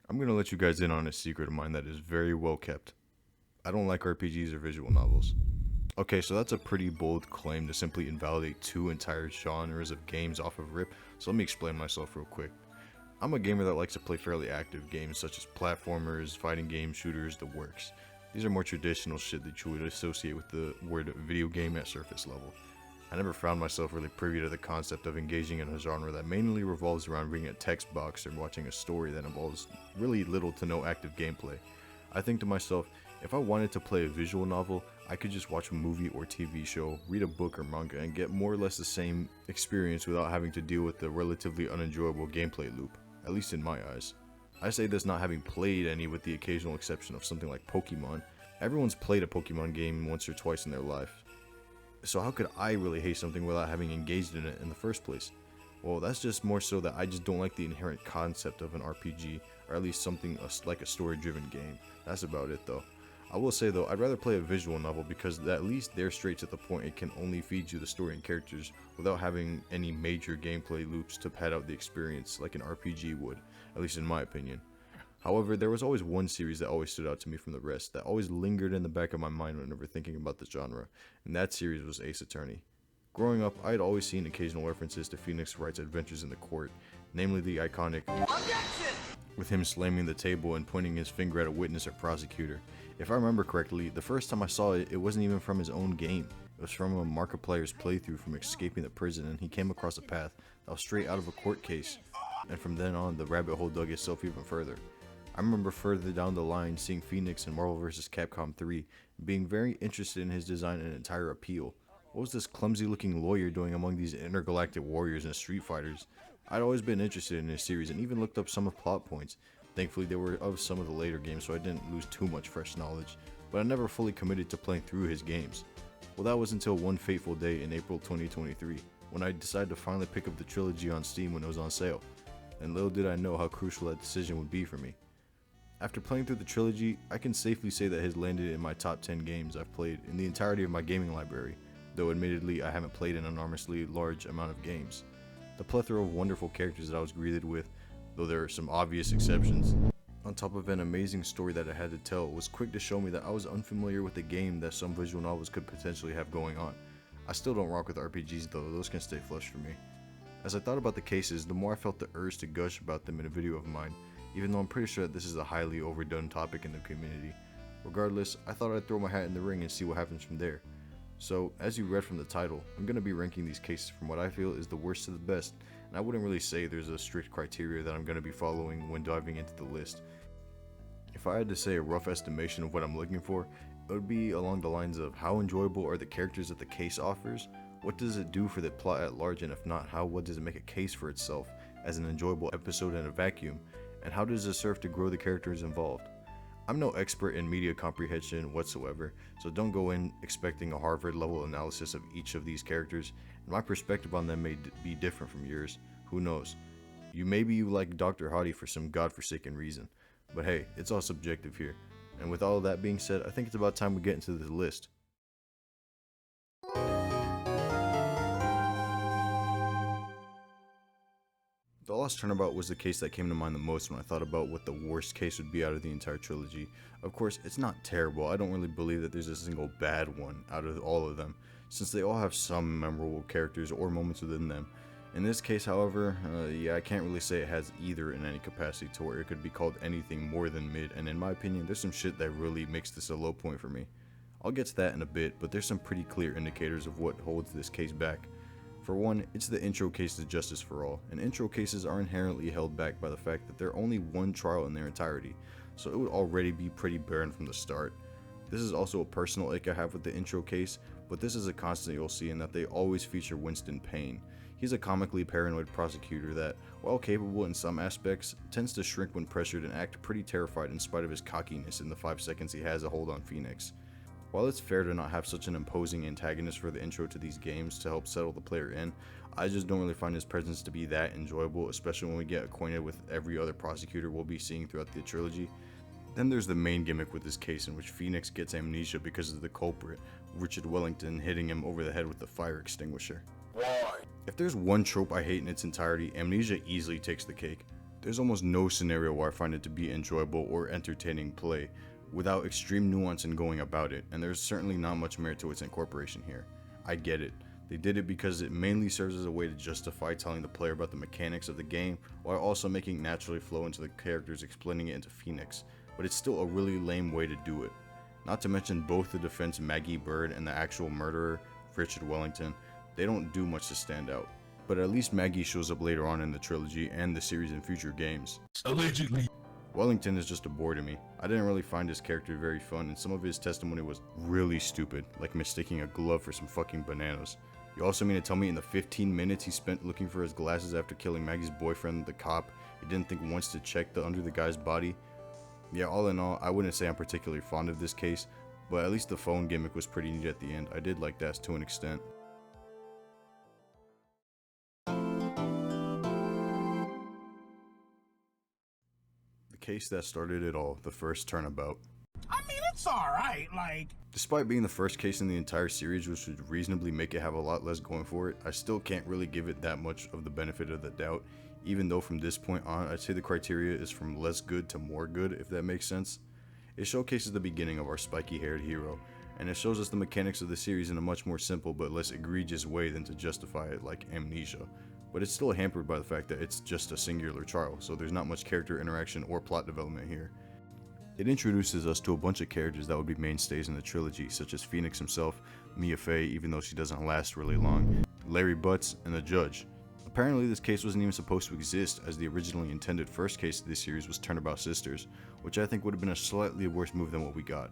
I'm gonna let you guys in on a secret of mine that is very well kept. I don't like RPGs or visual novels. Okay, so that's a pretty bold claim to simply invalidate two entire genres of games off of RIP, so let me explain myself real quick. I'm a gamer that likes to play fairly active games such as platformers, fighting games, shooters, the works. These are more traditional shit that you would associate with the word video game at surface level. I never found myself really privy to the concept of engaging in a genre that mainly revolves around reading a text box or watching a story that involves really little to no active gameplay. I think to myself, if I wanted to play a visual novel, I could just watch a movie or TV show, read a book or manga, and get more or less the same experience without having to deal with the relatively unenjoyable gameplay loop, at least in my eyes. I say this not having played any with the occasional exception of something like Pokemon. Everyone's played a Pokemon game once or twice in their life. So how could I really hate something without having engaged in it in the first place? Well, that's just more so that I just don't like the inherent concept of an RPG, or at least something like a story-driven game. That's about it though. I will say though, I'd rather play a visual novel because at least they're straight to the point. It can only feed you the story and characters without having any major gameplay loops to pad out the experience like an RPG would, at least in my opinion. However, there was always one series that always stood out to me from the rest, that always lingered in the back of my mind whenever thinking about the genre, and that series was Ace Attorney. Growing up, I had always seen occasional references to Phoenix Wright's adventures in the court, namely the iconic "Objection!" with him slamming the table and pointing his finger at a witness or prosecutor. If I remember correctly, the first time I saw it, it wasn't even from his own game. It was from a Markiplier's playthrough from escaping the prison, and he came across a path that was straight out of a court case, and from then on, the rabbit hole dug itself even further. I remember further down the line seeing Phoenix in Marvel vs. Capcom 3 and being very interested in his design and entire appeal. What was this clumsy looking lawyer doing among these intergalactic warriors and street fighters? I'd always been interested in his series and even looked up some of plot points. Thankfully they were of some of the later games, so I didn't lose too much fresh knowledge, but I never fully committed to playing through his games. Well, that was until one fateful day in April 2023 when I decided to finally pick up the Trilogy on Steam when it was on sale, and little did I know how crucial that decision would be for me. After playing through the Trilogy, I can safely say that it has landed in my top 10 games I've played in the entirety of my gaming library, though admittedly I haven't played an enormously large amount of games. The plethora of wonderful characters that I was greeted with, though there are some obvious exceptions, on top of an amazing story that it had to tell, was quick to show me that I was unfamiliar with the game that some visual novels could potentially have going on. I still don't rock with RPGs though, those can stay flush for me. As I thought about the cases, the more I felt the urge to gush about them in a video of mine, even though I'm pretty sure that this is a highly overdone topic in the community. Regardless, I thought I'd throw my hat in the ring and see what happens from there. So, as you read from the title, I'm going to be ranking these cases from what I feel is the worst to the best, and I wouldn't really say there's a strict criteria that I'm going to be following when diving into the list. If I had to say a rough estimation of what I'm looking for, it would be along the lines of how enjoyable are the characters that the case offers, what does it do for the plot at large, and if not, what does it make a case for itself as an enjoyable episode in a vacuum, and how does it serve to grow the characters involved. I'm no expert in media comprehension whatsoever, so don't go in expecting a Harvard level analysis of each of these characters, and my perspective on them may be different from yours, who knows. Maybe you like Dr. Hottie for some godforsaken reason, but hey, it's all subjective here. And with all of that being said, I think it's about time we get into the list. The Lost Turnabout was the case that came to mind the most when I thought about what the worst case would be out of the entire trilogy. Of course, it's not terrible. I don't really believe that there's a single bad one out of all of them, since they all have some memorable characters or moments within them. In this case, however, I can't really say it has either in any capacity to where it could be called anything more than mid, and in my opinion, there's some shit that really makes this a low point for me. I'll get to that in a bit, but there's some pretty clear indicators of what holds this case back. For one, it's the intro case to Justice for All, and intro cases are inherently held back by the fact that they're only one trial in their entirety, so it would already be pretty barren from the start. This is also a personal ick I have with the intro case, but this is a constant you'll see in that they always feature Winston Payne. He's a comically paranoid prosecutor that, while capable in some aspects, tends to shrink when pressured and act pretty terrified in spite of his cockiness in the 5 seconds he has a hold on Phoenix. While it's fair to not have such an imposing antagonist for the intro to these games to help settle the player in, I just don't really find his presence to be that enjoyable, especially when we get acquainted with every other prosecutor we'll be seeing throughout the trilogy. Then there's the main gimmick with this case, in which Phoenix gets amnesia because of the culprit, Richard Wellington, hitting him over the head with the fire extinguisher. Why? If there's one trope I hate in its entirety, amnesia easily takes the cake. There's almost no scenario where I find it to be enjoyable or entertaining play without extreme nuance in going about it, and there's certainly not much merit to its incorporation here. I get it. They did it because it mainly serves as a way to justify telling the player about the mechanics of the game, while also making it naturally flow into the characters explaining it into Phoenix, but it's still a really lame way to do it. Not to mention both the defense Maggie Bird and the actual murderer, Richard Wellington, they don't do much to stand out. But at least Maggie shows up later on in the trilogy and the series in future games. Allegedly. Wellington is just a bore to me. I didn't really find his character very fun, and some of his testimony was really stupid, like mistaking a glove for some fucking bananas. You also mean to tell me in the 15 minutes he spent looking for his glasses after killing Maggie's boyfriend, the cop, he didn't think once to check under the guy's body? Yeah, all in all, I wouldn't say I'm particularly fond of this case, but at least the phone gimmick was pretty neat at the end. I did like that to an extent. The case that started it all, the first turnabout. I mean, it's alright, like... Despite being the first case in the entire series, which would reasonably make it have a lot less going for it, I still can't really give it that much of the benefit of the doubt, even though from this point on, I'd say the criteria is from less good to more good, if that makes sense. It showcases the beginning of our spiky-haired hero, and it shows us the mechanics of the series in a much more simple but less egregious way than to justify it like amnesia. But it's still hampered by the fact that it's just a singular trial, so there's not much character interaction or plot development here. It introduces us to a bunch of characters that would be mainstays in the trilogy, such as Phoenix himself, Mia Fey, even though she doesn't last really long, Larry Butts, and the Judge. Apparently this case wasn't even supposed to exist, as the originally intended first case of this series was Turnabout Sisters, which I think would have been a slightly worse move than what we got.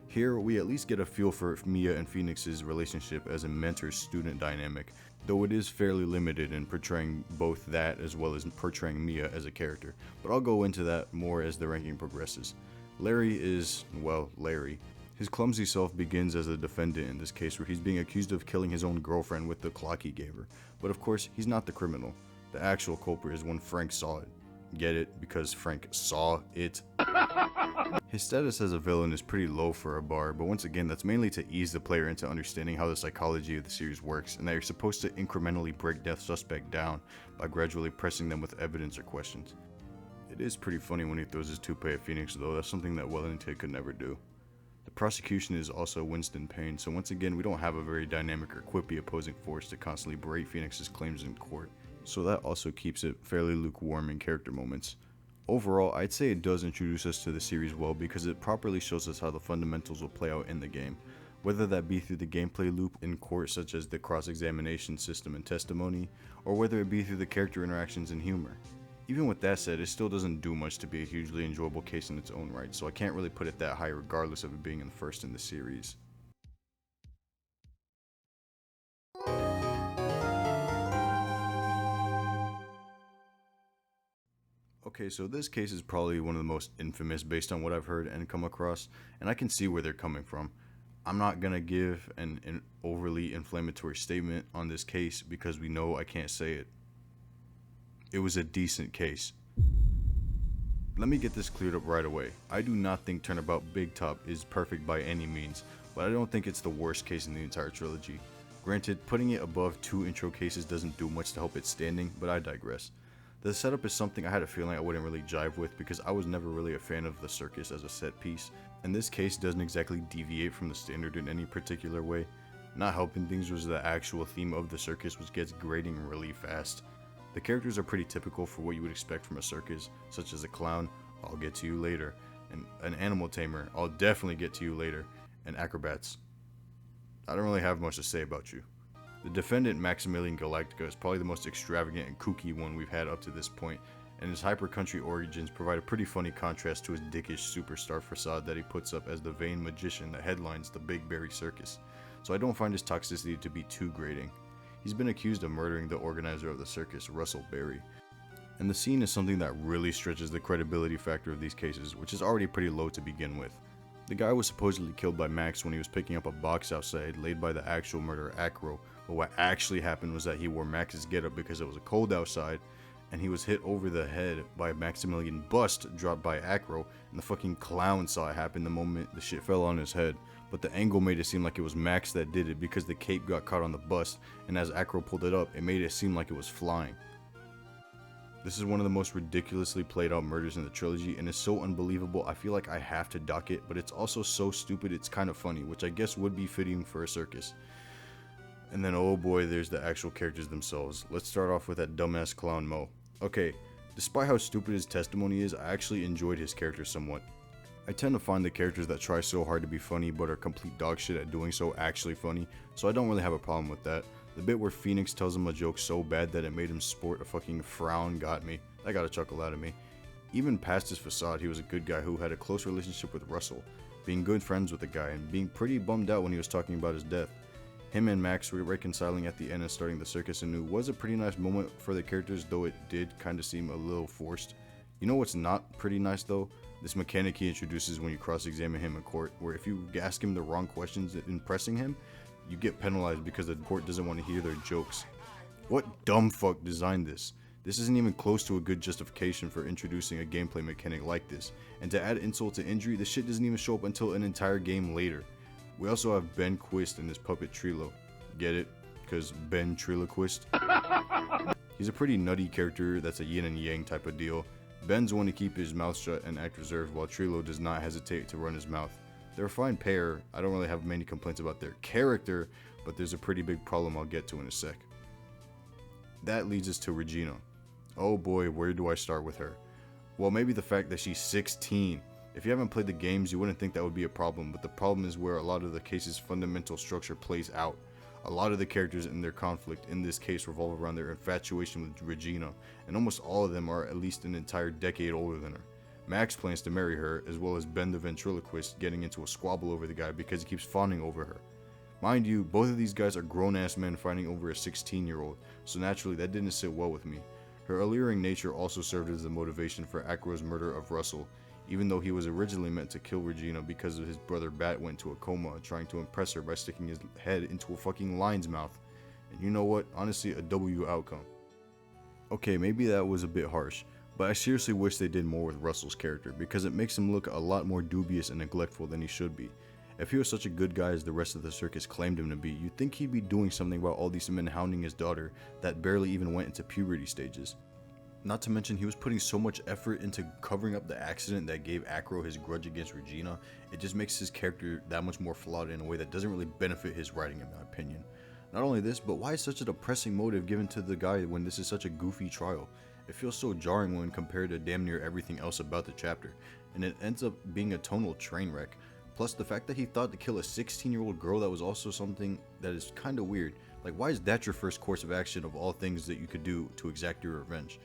Here, we at least get a feel for Mia and Phoenix's relationship as a mentor-student dynamic, though it is fairly limited in portraying both that as well as portraying Mia as a character, but I'll go into that more as the ranking progresses. Larry is, well, Larry. His clumsy self begins as a defendant in this case, where he's being accused of killing his own girlfriend with the clock he gave her. But of course, he's not the criminal. The actual culprit is when Frank saw it. Get it? Because Frank saw it. His status as a villain is pretty low for a bar, but once again, that's mainly to ease the player into understanding how the psychology of the series works, and that you're supposed to incrementally break Death Suspect down by gradually pressing them with evidence or questions. It is pretty funny when he throws his toupee at Phoenix, though. That's something that Wellington could never do. The prosecution is also Winston Payne, so once again, we don't have a very dynamic or quippy opposing force to constantly berate Phoenix's claims in court, so that also keeps it fairly lukewarm in character moments. Overall, I'd say it does introduce us to the series well because it properly shows us how the fundamentals will play out in the game, whether that be through the gameplay loop in court such as the cross-examination system and testimony, or whether it be through the character interactions and humor. Even with that said, it still doesn't do much to be a hugely enjoyable case in its own right, so I can't really put it that high regardless of it being the first in the series. Okay, so this case is probably one of the most infamous based on what I've heard and come across, and I can see where they're coming from. I'm not gonna give an overly inflammatory statement on this case because we know I can't say it. It was a decent case. Let me get this cleared up right away. I do not think Turnabout Big Top is perfect by any means, but I don't think it's the worst case in the entire trilogy. Granted, putting it above 2 intro cases doesn't do much to help it standing, but I digress. The setup is something I had a feeling I wouldn't really jive with because I was never really a fan of the circus as a set piece, and this case doesn't exactly deviate from the standard in any particular way. Not helping things was the actual theme of the circus, which gets grating really fast. The characters are pretty typical for what you would expect from a circus, such as a clown, I'll get to you later, and an animal tamer, I'll definitely get to you later, and acrobats. I don't really have much to say about you. The defendant, Maximilian Galactica, is probably the most extravagant and kooky one we've had up to this point, and his hyper-country origins provide a pretty funny contrast to his dickish superstar facade that he puts up as the vain magician that headlines the Big Berry Circus, so I don't find his toxicity to be too grating. He's been accused of murdering the organizer of the circus, Russell Berry, and the scene is something that really stretches the credibility factor of these cases, which is already pretty low to begin with. The guy was supposedly killed by Max when he was picking up a box outside laid by the actual murderer Acro, but what actually happened was that he wore Max's getup because it was cold outside, and he was hit over the head by a Maximilian bust dropped by Acro, and the fucking clown saw it happen the moment the shit fell on his head. But the angle made it seem like it was Max that did it because the cape got caught on the bust, and as Acro pulled it up, it made it seem like it was flying. This is one of the most ridiculously played out murders in the trilogy, and it's so unbelievable I feel like I have to dock it, but it's also so stupid it's kind of funny, which I guess would be fitting for a circus. And then oh boy, there's the actual characters themselves. Let's start off with that dumbass clown Mo. Okay, despite how stupid his testimony is, I actually enjoyed his character somewhat. I tend to find the characters that try so hard to be funny but are complete dog shit at doing so actually funny, so I don't really have a problem with that. The bit where Phoenix tells him a joke so bad that it made him sport a fucking frown got me. That got a chuckle out of me. Even past his facade, he was a good guy who had a close relationship with Russell, being good friends with the guy and being pretty bummed out when he was talking about his death. Him and Max were reconciling at the end and starting the circus anew was a pretty nice moment for the characters, though it did kind of seem a little forced. You know what's not pretty nice though? This mechanic he introduces when you cross-examine him in court, where if you ask him the wrong questions in pressing him, you get penalized because the court doesn't want to hear their jokes. What dumb fuck designed this? This isn't even close to a good justification for introducing a gameplay mechanic like this, and to add insult to injury, the shit doesn't even show up until an entire game later. We also have Ben Quist in this puppet Trilo. Get it? Because Ben Triloquist? He's a pretty nutty character that's a yin and yang type of deal. Ben's one to keep his mouth shut and act reserved, while Trilo does not hesitate to run his mouth. They're a fine pair. I don't really have many complaints about their character, but there's a pretty big problem I'll get to in a sec. That leads us to Regina. Oh boy, where do I start with her? Well, maybe the fact that she's 16. If you haven't played the games, you wouldn't think that would be a problem, but the problem is where a lot of the case's fundamental structure plays out. A lot of the characters in their conflict in this case revolve around their infatuation with Regina, and almost all of them are at least an entire decade older than her. Max plans to marry her, as well as Ben the ventriloquist getting into a squabble over the guy because he keeps fawning over her. Mind you, both of these guys are grown-ass men fighting over a 16-year-old, so naturally that didn't sit well with me. Her alluring nature also served as the motivation for Acro's murder of Russell, even though he was originally meant to kill Regina because of his brother Bat went into a coma trying to impress her by sticking his head into a fucking lion's mouth. And you know what? Honestly, a W outcome. Okay, maybe that was a bit harsh, but I seriously wish they did more with Russell's character because it makes him look a lot more dubious and neglectful than he should be. If he was such a good guy as the rest of the circus claimed him to be, you'd think he'd be doing something about all these men hounding his daughter that barely even went into puberty stages. Not to mention, he was putting so much effort into covering up the accident that gave Acro his grudge against Regina. It just makes his character that much more flawed in a way that doesn't really benefit his writing, in my opinion. Not only this, but why is such a depressing motive given to the guy when this is such a goofy trial? It feels so jarring when compared to damn near everything else about the chapter, and it ends up being a tonal train wreck. Plus, the fact that he thought to kill a 16-year-old girl, that was also something that is kinda weird. Like, why is that your first course of action of all things that you could do to exact your revenge?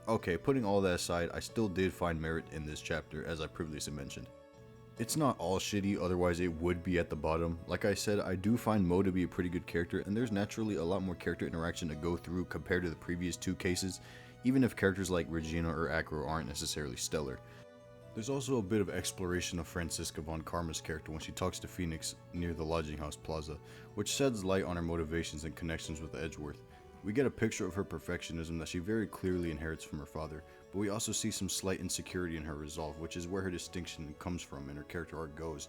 Okay, putting all that aside, I still did find merit in this chapter, as I previously mentioned. It's not all shitty, otherwise it would be at the bottom. Like I said, I do find Mo to be a pretty good character, and there's naturally a lot more character interaction to go through compared to the previous two cases, even if characters like Regina or Acro aren't necessarily stellar. There's also a bit of exploration of Franziska von Karma's character when she talks to Phoenix near the lodging house plaza, which sheds light on her motivations and connections with Edgeworth. We get a picture of her perfectionism that she very clearly inherits from her father, but we also see some slight insecurity in her resolve, which is where her distinction comes from and her character arc goes.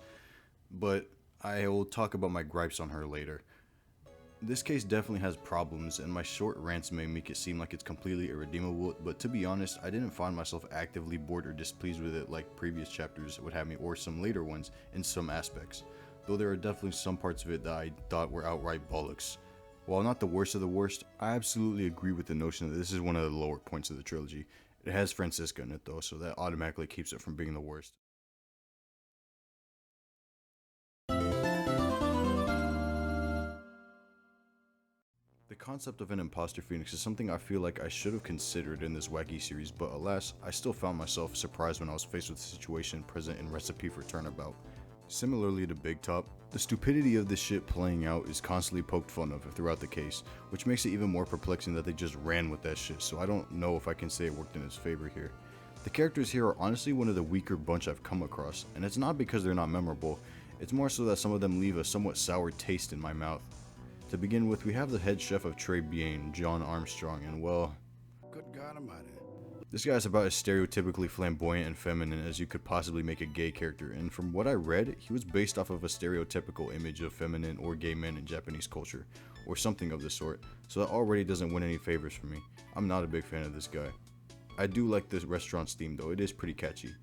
But I will talk about my gripes on her later. This case definitely has problems, and my short rants may make it seem like it's completely irredeemable, but to be honest, I didn't find myself actively bored or displeased with it like previous chapters would have me, or some later ones in some aspects, though there are definitely some parts of it that I thought were outright bollocks. While not the worst of the worst, I absolutely agree with the notion that this is one of the lower points of the trilogy. It has Franziska in it though, so that automatically keeps it from being the worst. The concept of an imposter phoenix is something I feel like I should have considered in this wacky series, but alas, I still found myself surprised when I was faced with the situation present in Recipe for Turnabout. Similarly to Big Top, the stupidity of this shit playing out is constantly poked fun of throughout the case, which makes it even more perplexing that they just ran with that shit, so I don't know if I can say it worked in his favor here. The characters here are honestly one of the weaker bunch I've come across, and it's not because they're not memorable, it's more so that some of them leave a somewhat sour taste in my mouth. To begin with, we have the head chef of Trey Bien, John Armstrong, and well, good God. God Almighty. This guy is about as stereotypically flamboyant and feminine as you could possibly make a gay character, and from what I read, he was based off of a stereotypical image of feminine or gay men in Japanese culture, or something of the sort, so that already doesn't win any favors for me. I'm not a big fan of this guy. I do like this restaurant's theme though, it is pretty catchy.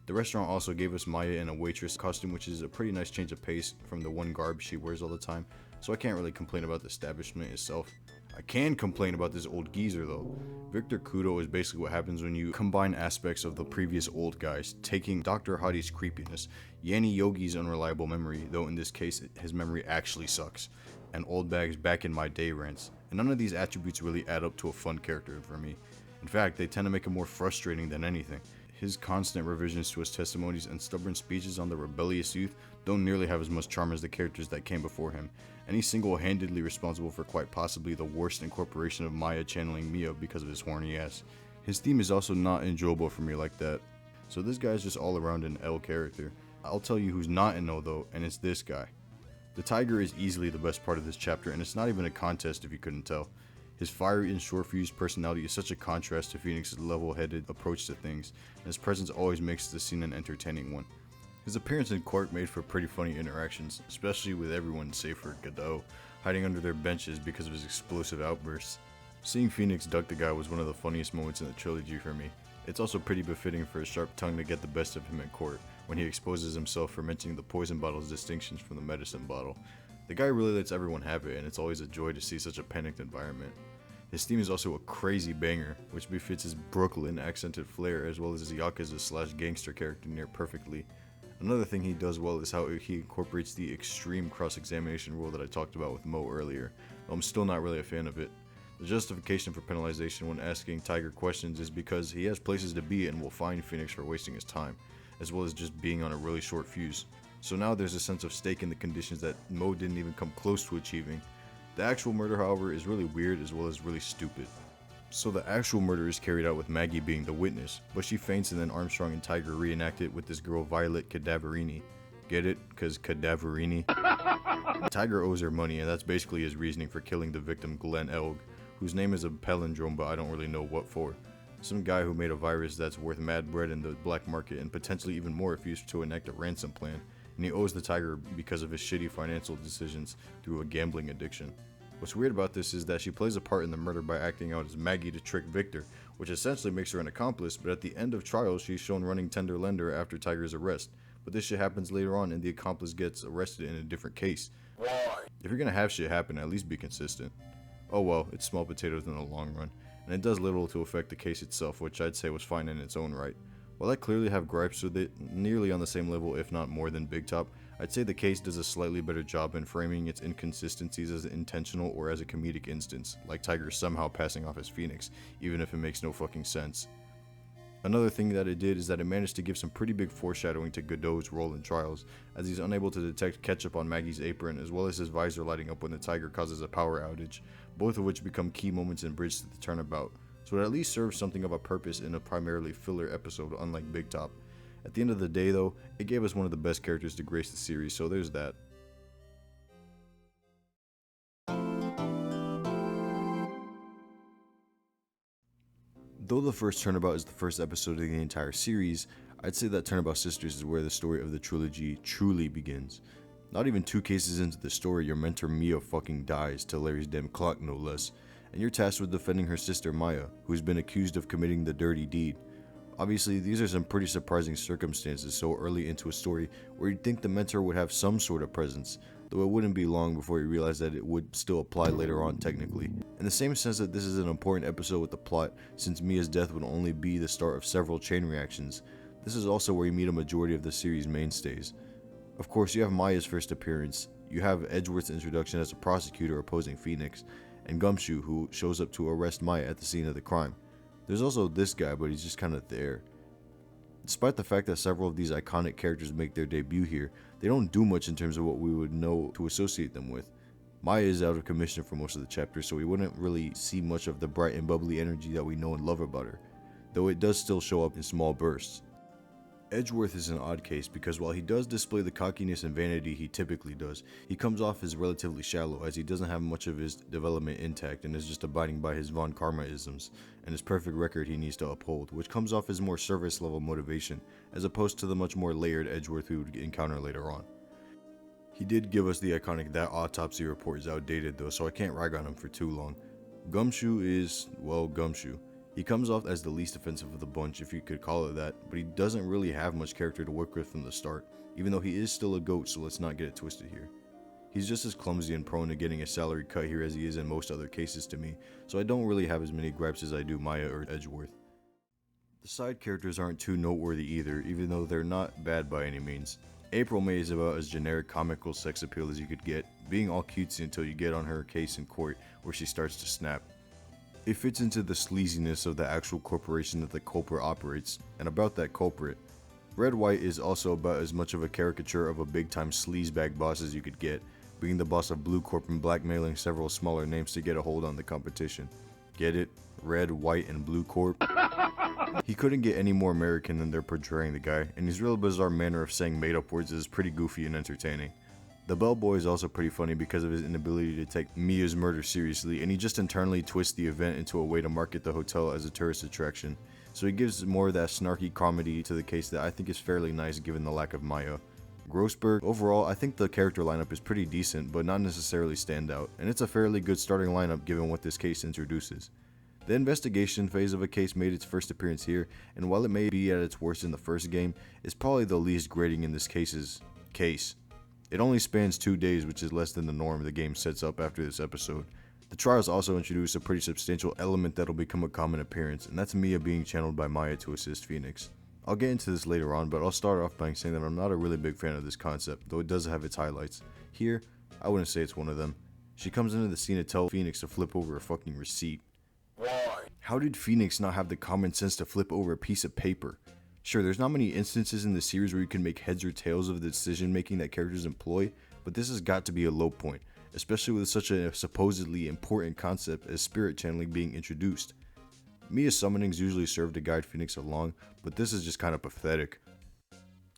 The restaurant also gave us Maya in a waitress costume, which is a pretty nice change of pace from the one garb she wears all the time, so I can't really complain about the establishment itself. I can complain about this old geezer though. Victor Kudo is basically what happens when you combine aspects of the previous old guys, taking Dr. Hadi's creepiness, Yanni Yogi's unreliable memory, though in this case his memory actually sucks, and Old Bag's back in my day rants, and none of these attributes really add up to a fun character for me. In fact, they tend to make him more frustrating than anything. His constant revisions to his testimonies and stubborn speeches on the rebellious youth don't nearly have as much charm as the characters that came before him, and he's single-handedly responsible for quite possibly the worst incorporation of Maya channeling Mia because of his horny ass. His theme is also not enjoyable for me like that, so this guy is just all around an L character. I'll tell you who's not an L though, and it's this guy. The tiger is easily the best part of this chapter, and it's not even a contest if you couldn't tell. His fiery and short-fused personality is such a contrast to Phoenix's level-headed approach to things, and his presence always makes the scene an entertaining one. His appearance in court made for pretty funny interactions, especially with everyone save for Godot, hiding under their benches because of his explosive outbursts. Seeing Phoenix duck the guy was one of the funniest moments in the trilogy for me. It's also pretty befitting for his sharp tongue to get the best of him in court, when he exposes himself for mentioning the poison bottle's distinctions from the medicine bottle. The guy really lets everyone have it, and it's always a joy to see such a panicked environment. His theme is also a crazy banger, which befits his Brooklyn accented flair as well as his Yakuza/gangster character near perfectly. Another thing he does well is how he incorporates the extreme cross-examination rule that I talked about with Mo earlier, though I'm still not really a fan of it. The justification for penalization when asking Tiger questions is because he has places to be and will fine Phoenix for wasting his time, as well as just being on a really short fuse. So now there's a sense of stake in the conditions that Mo didn't even come close to achieving. The actual murder, however, is really weird as well as really stupid. So the actual murder is carried out with Maggie being the witness, but she faints and then Armstrong and Tiger reenact it with this girl Violet Cadaverini. Get it? Cause Cadaverini? Tiger owes her money, and that's basically his reasoning for killing the victim Glenn Elg, whose name is a palindrome but I don't really know what for. Some guy who made a virus that's worth mad bread in the black market and potentially even more if used to enact a ransom plan, and he owes the tiger because of his shitty financial decisions through a gambling addiction. What's weird about this is that she plays a part in the murder by acting out as Maggie to trick Victor, which essentially makes her an accomplice, but at the end of trial she's shown running tender lender after Tiger's arrest. But this shit happens later on and the accomplice gets arrested in a different case. Why? If you're gonna have shit happen, at least be consistent. Oh well, it's small potatoes in the long run, and it does little to affect the case itself, which I'd say was fine in its own right. While I clearly have gripes with it, nearly on the same level if not more than Big Top, I'd say the case does a slightly better job in framing its inconsistencies as intentional or as a comedic instance, like Tiger somehow passing off as Phoenix, even if it makes no fucking sense. Another thing that it did is that it managed to give some pretty big foreshadowing to Godot's role in trials, as he's unable to detect ketchup on Maggie's apron as well as his visor lighting up when the tiger causes a power outage, both of which become key moments in Bridge to the Turnabout, so it at least serves something of a purpose in a primarily filler episode unlike Big Top. At the end of the day though, it gave us one of the best characters to grace the series, so there's that. Though the first Turnabout is the first episode of the entire series, I'd say that Turnabout Sisters is where the story of the trilogy truly begins. Not even 2 cases into the story, your mentor Mia fucking dies to Larry's damn clock no less, and you're tasked with defending her sister Maya, who's been accused of committing the dirty deed. Obviously, these are some pretty surprising circumstances so early into a story where you'd think the mentor would have some sort of presence, though it wouldn't be long before you realize that it would still apply later on technically. In the same sense that this is an important episode with the plot, since Mia's death would only be the start of several chain reactions, this is also where you meet a majority of the series' mainstays. Of course, you have Maya's first appearance, you have Edgeworth's introduction as a prosecutor opposing Phoenix, and Gumshoe who shows up to arrest Maya at the scene of the crime. There's also this guy, but he's just kinda there. Despite the fact that several of these iconic characters make their debut here, they don't do much in terms of what we would know to associate them with. Maya is out of commission for most of the chapters, so we wouldn't really see much of the bright and bubbly energy that we know and love about her, though it does still show up in small bursts. Edgeworth is an odd case because while he does display the cockiness and vanity he typically does, he comes off as relatively shallow as he doesn't have much of his development intact and is just abiding by his Von Karma-isms and his perfect record he needs to uphold, which comes off as more service level motivation as opposed to the much more layered Edgeworth we would encounter later on. He did give us the iconic "that autopsy report is outdated" though, so I can't rag on him for too long. Gumshoe is, well, Gumshoe. He comes off as the least offensive of the bunch, if you could call it that, but he doesn't really have much character to work with from the start, even though he is still a goat, so let's not get it twisted here. He's just as clumsy and prone to getting a salary cut here as he is in most other cases to me, so I don't really have as many gripes as I do Maya or Edgeworth. The side characters aren't too noteworthy either, even though they're not bad by any means. April May is about as generic comical sex appeal as you could get, being all cutesy until you get on her case in court where she starts to snap. It fits into the sleaziness of the actual corporation that the culprit operates, and about that culprit. Red White is also about as much of a caricature of a big time sleazebag boss as you could get, being the boss of Blue Corp and blackmailing several smaller names to get a hold on the competition. Get it? Red, White, and Blue Corp? He couldn't get any more American than they're portraying the guy, and his real bizarre manner of saying made up words is pretty goofy and entertaining. The bellboy is also pretty funny because of his inability to take Mia's murder seriously, and he just internally twists the event into a way to market the hotel as a tourist attraction, so he gives more of that snarky comedy to the case that I think is fairly nice given the lack of Maya. Grossberg, overall I think the character lineup is pretty decent but not necessarily stand out, and it's a fairly good starting lineup given what this case introduces. The investigation phase of a case made its first appearance here, and while it may be at its worst in the first game, it's probably the least grating in this case's case. It only spans 2 days, which is less than the norm the game sets up after this episode. The trials also introduce a pretty substantial element that'll become a common appearance, and that's Mia being channeled by Maya to assist Phoenix. I'll get into this later on, but I'll start off by saying that I'm not a really big fan of this concept, though it does have its highlights. Here, I wouldn't say it's one of them. She comes into the scene to tell Phoenix to flip over a fucking receipt. Why? How did Phoenix not have the common sense to flip over a piece of paper? Sure, there's not many instances in the series where you can make heads or tails of the decision making that characters employ, but this has got to be a low point, especially with such a supposedly important concept as spirit channeling being introduced. Mia's summonings usually serve to guide Phoenix along, but this is just kind of pathetic.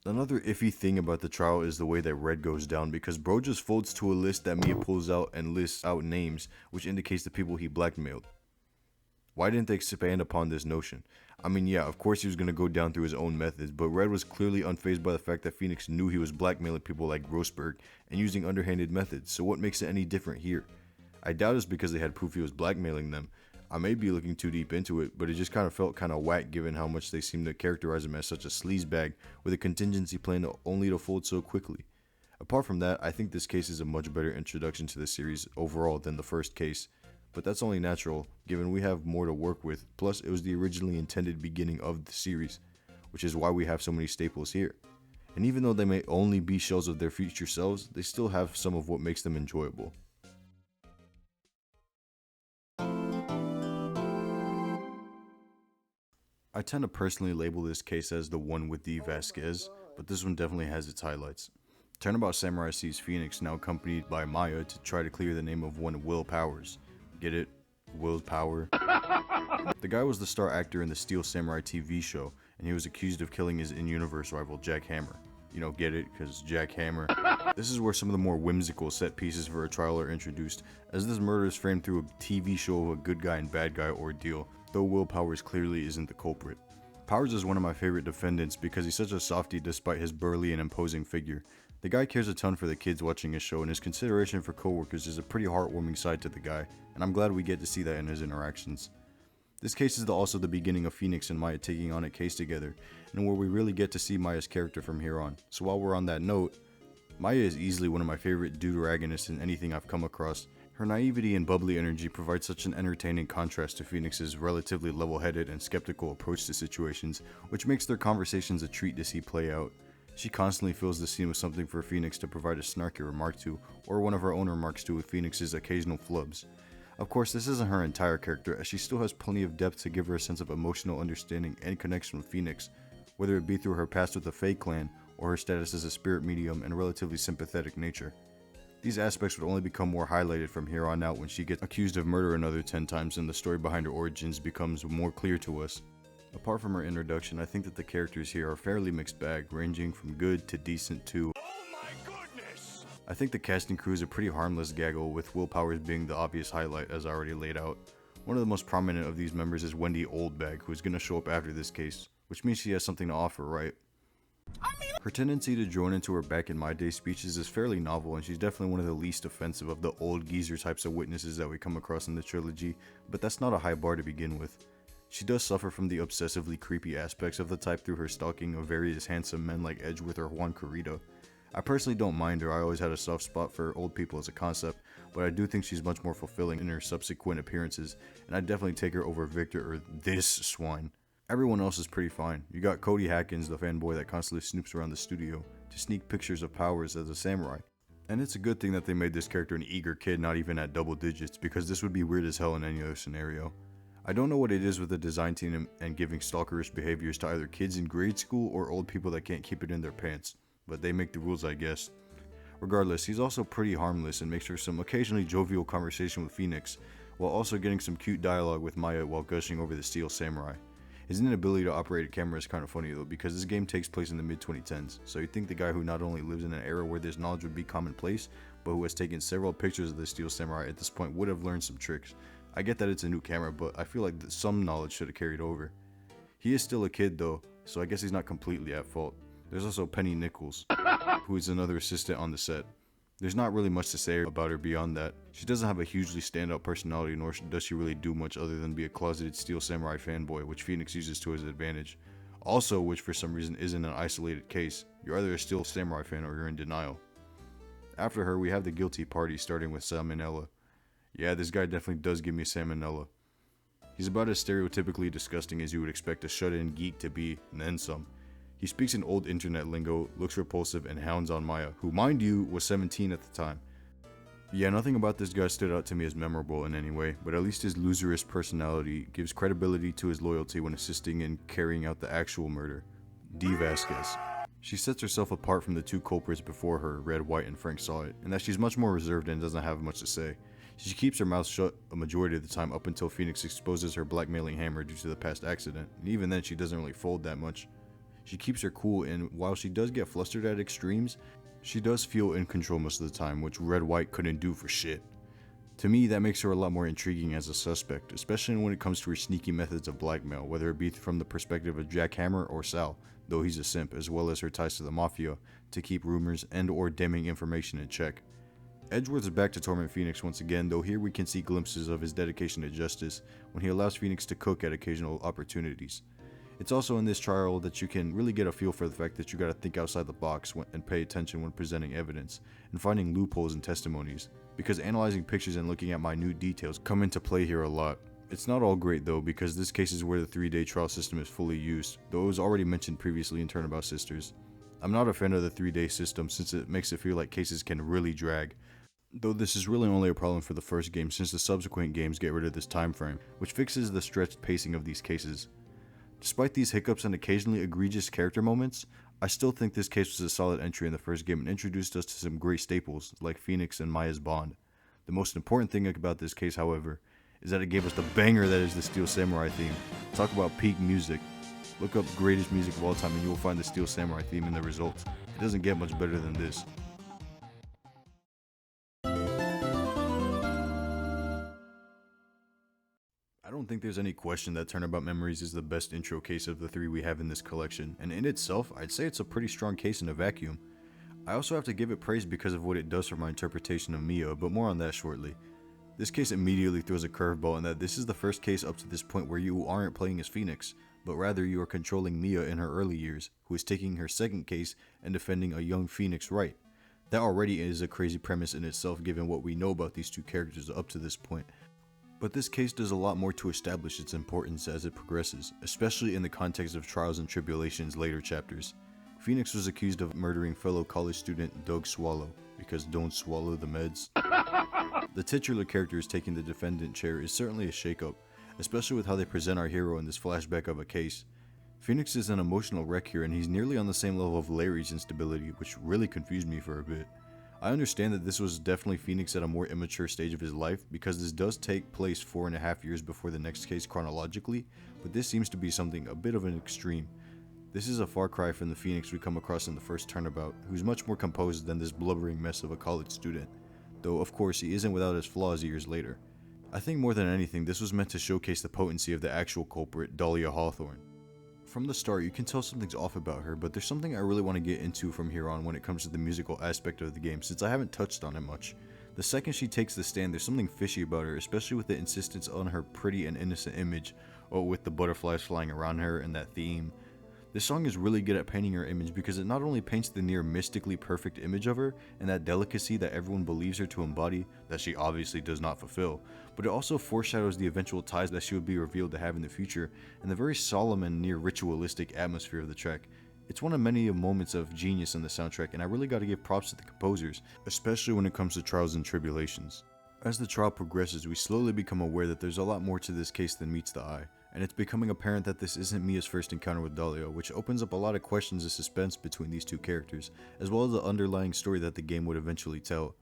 Another iffy thing about the trial is the way that Red goes down, because bro just folds to a list that Mia pulls out and lists out names, which indicates the people he blackmailed. Why didn't they expand upon this notion? I mean, yeah, of course he was going to go down through his own methods, but Red was clearly unfazed by the fact that Phoenix knew he was blackmailing people like Grossberg and using underhanded methods, so what makes it any different here? I doubt it's because they had proof he was blackmailing them. I may be looking too deep into it, but it just kind of felt kind of whack given how much they seem to characterize him as such a sleazebag with a contingency plan only to fold so quickly. Apart from that, I think this case is a much better introduction to the series overall than the first case. But that's only natural, given we have more to work with, plus it was the originally intended beginning of the series, which is why we have so many staples here. And even though they may only be shells of their future selves, they still have some of what makes them enjoyable. I tend to personally label this case as the one with the Vasquez, but this one definitely has its highlights. Turnabout Samurai sees Phoenix now accompanied by Maya to try to clear the name of one Will Powers. Get it? Will's power. The guy was the star actor in the Steel Samurai TV show, and he was accused of killing his in-universe rival Jack Hammer. You know, get it? Because Jack Hammer. This is where some of the more whimsical set pieces for a trial are introduced, as this murder is framed through a TV show of a good guy and bad guy ordeal, though Will Powers clearly isn't the culprit. Powers is one of my favorite defendants because he's such a softie despite his burly and imposing figure. The guy cares a ton for the kids watching his show, and his consideration for coworkers is a pretty heartwarming side to the guy, and I'm glad we get to see that in his interactions. This case is also the beginning of Phoenix and Maya taking on a case together, and where we really get to see Maya's character from here on. So while we're on that note, Maya is easily one of my favorite deuteragonists in anything I've come across. Her naivety and bubbly energy provide such an entertaining contrast to Phoenix's relatively level-headed and skeptical approach to situations, which makes their conversations a treat to see play out. She constantly fills the scene with something for Phoenix to provide a snarky remark to, or one of her own remarks to with Phoenix's occasional flubs. Of course, this isn't her entire character, as she still has plenty of depth to give her a sense of emotional understanding and connection with Phoenix, whether it be through her past with the Fae clan, or her status as a spirit medium and relatively sympathetic nature. These aspects would only become more highlighted from here on out when she gets accused of murder another 10 times and the story behind her origins becomes more clear to us. Apart from her introduction, I think that the characters here are fairly mixed bag, ranging from good to decent to I think the cast and crew is a pretty harmless gaggle, with Will Powers being the obvious highlight as I already laid out. One of the most prominent of these members is Wendy Oldbag, who is going to show up after this case, which means she has something to offer, right? Her tendency to drone into her back in my day speeches is fairly novel, and she's definitely one of the least offensive of the old geezer types of witnesses that we come across in the trilogy, but that's not a high bar to begin with. She does suffer from the obsessively creepy aspects of the type through her stalking of various handsome men like Edgeworth or Juan Corrida. I personally don't mind her. I always had a soft spot for old people as a concept, but I do think she's much more fulfilling in her subsequent appearances, and I'd definitely take her over Victor or this swine. Everyone else is pretty fine. You got Cody Hatkins, the fanboy that constantly snoops around the studio to sneak pictures of Powers as a samurai. And it's a good thing that they made this character an eager kid, not even at double digits, because this would be weird as hell in any other scenario. I don't know what it is with the design team and giving stalkerish behaviors to either kids in grade school or old people that can't keep it in their pants, but they make the rules, I guess. Regardless, he's also pretty harmless and makes for some occasionally jovial conversation with Phoenix, while also getting some cute dialogue with Maya while gushing over the Steel Samurai. His inability to operate a camera is kind of funny though, because this game takes place in the mid-2010s, so you'd think the guy who not only lives in an era where this knowledge would be commonplace, but who has taken several pictures of the Steel Samurai at this point would have learned some tricks. I get that it's a new camera, but I feel like some knowledge should have carried over. He is still a kid though, so I guess he's not completely at fault. There's also Penny Nichols, who is another assistant on the set. There's not really much to say about her beyond that. She doesn't have a hugely standout personality, nor does she really do much other than be a closeted Steel Samurai fanboy, which Phoenix uses to his advantage. Also, which for some reason isn't an isolated case. You're either a Steel Samurai fan or you're in denial. After her, we have the guilty party, starting with Salmonella. Yeah, this guy definitely does give me salmonella. He's about as stereotypically disgusting as you would expect a shut-in geek to be, and then some. He speaks in old internet lingo, looks repulsive, and hounds on Maya, who, mind you, was 17 at the time. Yeah, nothing about this guy stood out to me as memorable in any way, but at least his loserist personality gives credibility to his loyalty when assisting in carrying out the actual murder. D. Vasquez. She sets herself apart from the two culprits before her, Red, White, and Frank saw it, in that she's much more reserved and doesn't have much to say. She keeps her mouth shut a majority of the time up until Phoenix exposes her blackmailing hammer due to the past accident, and even then she doesn't really fold that much. She keeps her cool, and while she does get flustered at extremes, she does feel in control most of the time, which Red White couldn't do for shit. To me, that makes her a lot more intriguing as a suspect, especially when it comes to her sneaky methods of blackmail, whether it be from the perspective of Jack Hammer or Sal, though he's a simp, as well as her ties to the Mafia, to keep rumors and or damning information in check. Edgeworth is back to torment Phoenix once again, though here we can see glimpses of his dedication to justice when he allows Phoenix to cook at occasional opportunities. It's also in this trial that you can really get a feel for the fact that you gotta think outside the box and pay attention when presenting evidence, and finding loopholes in testimonies, because analyzing pictures and looking at minute details come into play here a lot. It's not all great though, because this case is where the 3-day trial system is fully used, though it was already mentioned previously in Turnabout Sisters. I'm not a fan of the 3-day system since it makes it feel like cases can really drag, though this is really only a problem for the first game since the subsequent games get rid of this time frame, which fixes the stretched pacing of these cases. Despite these hiccups and occasionally egregious character moments, I still think this case was a solid entry in the first game and introduced us to some great staples like Phoenix and Maya's bond. The most important thing about this case, however, is that it gave us the banger that is the Steel Samurai theme. Talk about peak music. Look up greatest music of all time and you will find the Steel Samurai theme in the results. It doesn't get much better than this. I don't think there's any question that Turnabout Memories is the best intro case of the 3 we have in this collection, and in itself, I'd say it's a pretty strong case in a vacuum. I also have to give it praise because of what it does for my interpretation of Mia, but more on that shortly. This case immediately throws a curveball in that this is the first case up to this point where you aren't playing as Phoenix, but rather you are controlling Mia in her early years, who is taking her second case and defending a young Phoenix Wright. That already is a crazy premise in itself given what we know about these two characters up to this point. But this case does a lot more to establish its importance as it progresses, especially in the context of Trials and Tribulation's later chapters. Phoenix was accused of murdering fellow college student Doug Swallow, because don't swallow the meds. The titular character taking the defendant chair is certainly a shakeup, especially with how they present our hero in this flashback of a case. Phoenix is an emotional wreck here and he's nearly on the same level of Larry's instability, which really confused me for a bit. I understand that this was definitely Phoenix at a more immature stage of his life, because this does take place 4.5 years before the next case chronologically, but this seems to be something a bit of an extreme. This is a far cry from the Phoenix we come across in the first turnabout, who's much more composed than this blubbering mess of a college student, though of course he isn't without his flaws years later. I think more than anything, this was meant to showcase the potency of the actual culprit, Dahlia Hawthorne. From the start, you can tell something's off about her, but there's something I really want to get into from here on when it comes to the musical aspect of the game, since I haven't touched on it much. The second she takes the stand, there's something fishy about her, especially with the insistence on her pretty and innocent image, or with the butterflies flying around her and that theme. This song is really good at painting her image because it not only paints the near mystically perfect image of her and that delicacy that everyone believes her to embody, that she obviously does not fulfill, but it also foreshadows the eventual ties that she would be revealed to have in the future and the very solemn and near ritualistic atmosphere of the track. It's one of many moments of genius in the soundtrack, and I really gotta give props to the composers, especially when it comes to Trials and Tribulations. As the trial progresses, we slowly become aware that there's a lot more to this case than meets the eye, and it's becoming apparent that this isn't Mia's first encounter with Dahlia, which opens up a lot of questions of suspense between these two characters, as well as the underlying story that the game would eventually tell.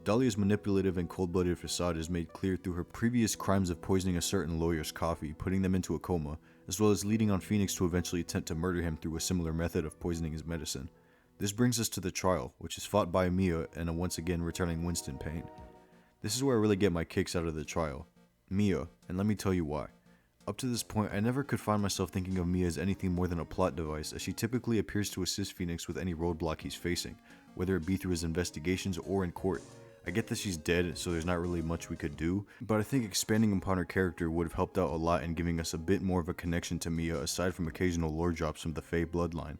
Dahlia's manipulative and cold-blooded facade is made clear through her previous crimes of poisoning a certain lawyer's coffee, putting them into a coma, as well as leading on Phoenix to eventually attempt to murder him through a similar method of poisoning his medicine. This brings us to the trial, which is fought by Mia and a once again returning Winston Payne. This is where I really get my kicks out of the trial. Mia, and let me tell you why. Up to this point, I never could find myself thinking of Mia as anything more than a plot device, as she typically appears to assist Phoenix with any roadblock he's facing, whether it be through his investigations or in court. I get that she's dead, so there's not really much we could do, but I think expanding upon her character would have helped out a lot in giving us a bit more of a connection to Mia aside from occasional lore drops from the Fae bloodline.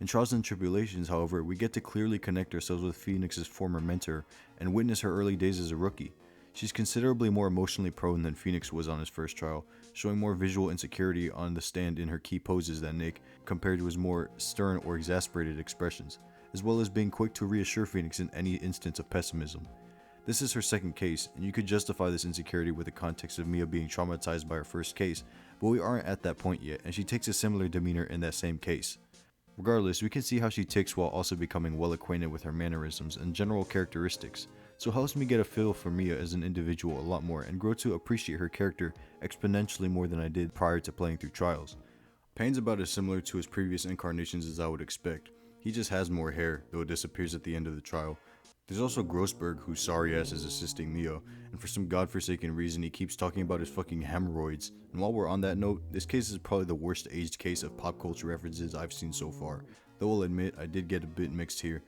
In Trials and Tribulations, however, we get to clearly connect ourselves with Phoenix's former mentor and witness her early days as a rookie. She's considerably more emotionally prone than Phoenix was on his first trial, showing more visual insecurity on the stand in her key poses than Nick, compared to his more stern or exasperated expressions, as well as being quick to reassure Phoenix in any instance of pessimism. This is her second case, and you could justify this insecurity with the context of Mia being traumatized by her first case, but we aren't at that point yet, and she takes a similar demeanor in that same case. Regardless, we can see how she ticks while also becoming well acquainted with her mannerisms and general characteristics, so it helps me get a feel for Mia as an individual a lot more and grow to appreciate her character exponentially more than I did prior to playing through Trials. Payne's about as similar to his previous incarnations as I would expect. He just has more hair, though it disappears at the end of the trial. There's also Grossberg, whose sorry ass is assisting Mia, and for some godforsaken reason he keeps talking about his fucking hemorrhoids. And while we're on that note, this case is probably the worst aged case of pop culture references I've seen so far, though I'll admit I did get a bit mixed here.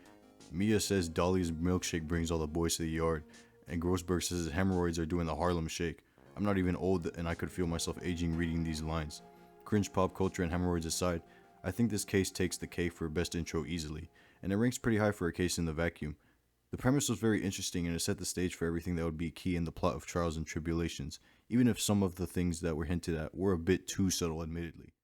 Mia says Dolly's milkshake brings all the boys to the yard, and Grossberg says his hemorrhoids are doing the Harlem Shake. I'm not even old and I could feel myself aging reading these lines. Cringe pop culture and hemorrhoids aside, I think this case takes the cake for best intro easily, and it ranks pretty high for a case in the vacuum. The premise was very interesting and it set the stage for everything that would be key in the plot of Trials and Tribulations, even if some of the things that were hinted at were a bit too subtle admittedly.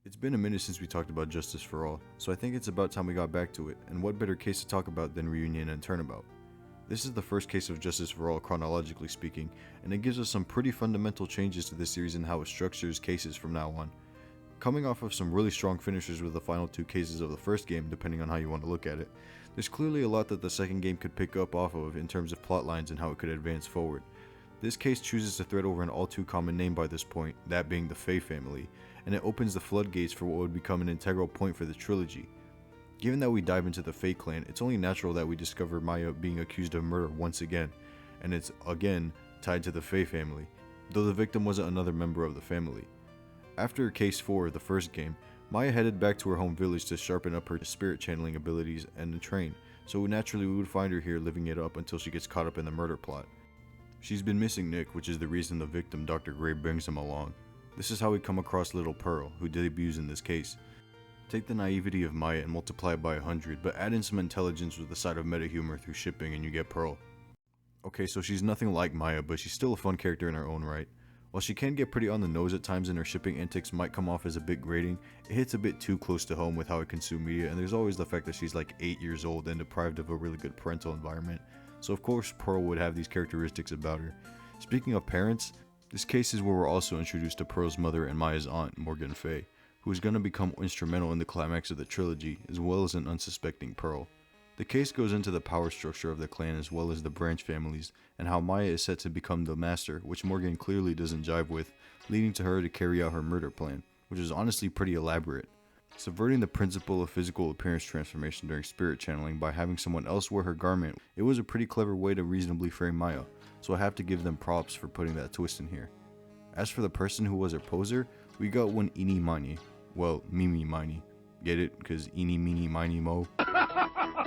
It's been a minute since we talked about Justice for All, so I think it's about time we got back to it, and what better case to talk about than Reunion and Turnabout. This is the first case of Justice for All chronologically speaking, and it gives us some pretty fundamental changes to this series and how it structures cases from now on. Coming off of some really strong finishers with the final two cases of the first game, depending on how you want to look at it, there's clearly a lot that the second game could pick up off of in terms of plot lines and how it could advance forward. This case chooses to thread over an all too common name by this point, that being the Fae family, and it opens the floodgates for what would become an integral point for the trilogy. Given that we dive into the Fae clan, it's only natural that we discover Maya being accused of murder once again, and it's again tied to the Fae family, though the victim wasn't another member of the family. After case 4 of the first game, Maya headed back to her home village to sharpen up her spirit channeling abilities and train, so naturally we would find her here living it up until she gets caught up in the murder plot. She's been missing Nick, which is the reason the victim, Dr. Gray, brings him along. This is how we come across Little Pearl, who debuts in this case. Take the naivety of Maya and multiply it by 100, but add in some intelligence with a side of meta humor through shipping and you get Pearl. Okay, so she's nothing like Maya, but she's still a fun character in her own right. While she can get pretty on the nose at times and her shipping antics might come off as a bit grating, it hits a bit too close to home with how I consume media, and there's always the fact that she's like 8 years old and deprived of a really good parental environment, so of course Pearl would have these characteristics about her. Speaking of parents, This case is where we're also introduced to Pearl's mother and Maya's aunt, Morgan Fay, who is going to become instrumental in the climax of the trilogy, as well as an unsuspecting Pearl. The case goes into the power structure of the clan as well as the branch families, and how Maya is set to become the master, which Morgan clearly doesn't jive with, leading to her to carry out her murder plan, which is honestly pretty elaborate. Subverting the principle of physical appearance transformation during spirit channeling by having someone else wear her garment, it was a pretty clever way to reasonably frame Maya, so I have to give them props for putting that twist in here. As for the person who was her poser, we got one Eeny Miny. Well, Mimi Miny. Get it? Because Eeny Meeny Miny Mo.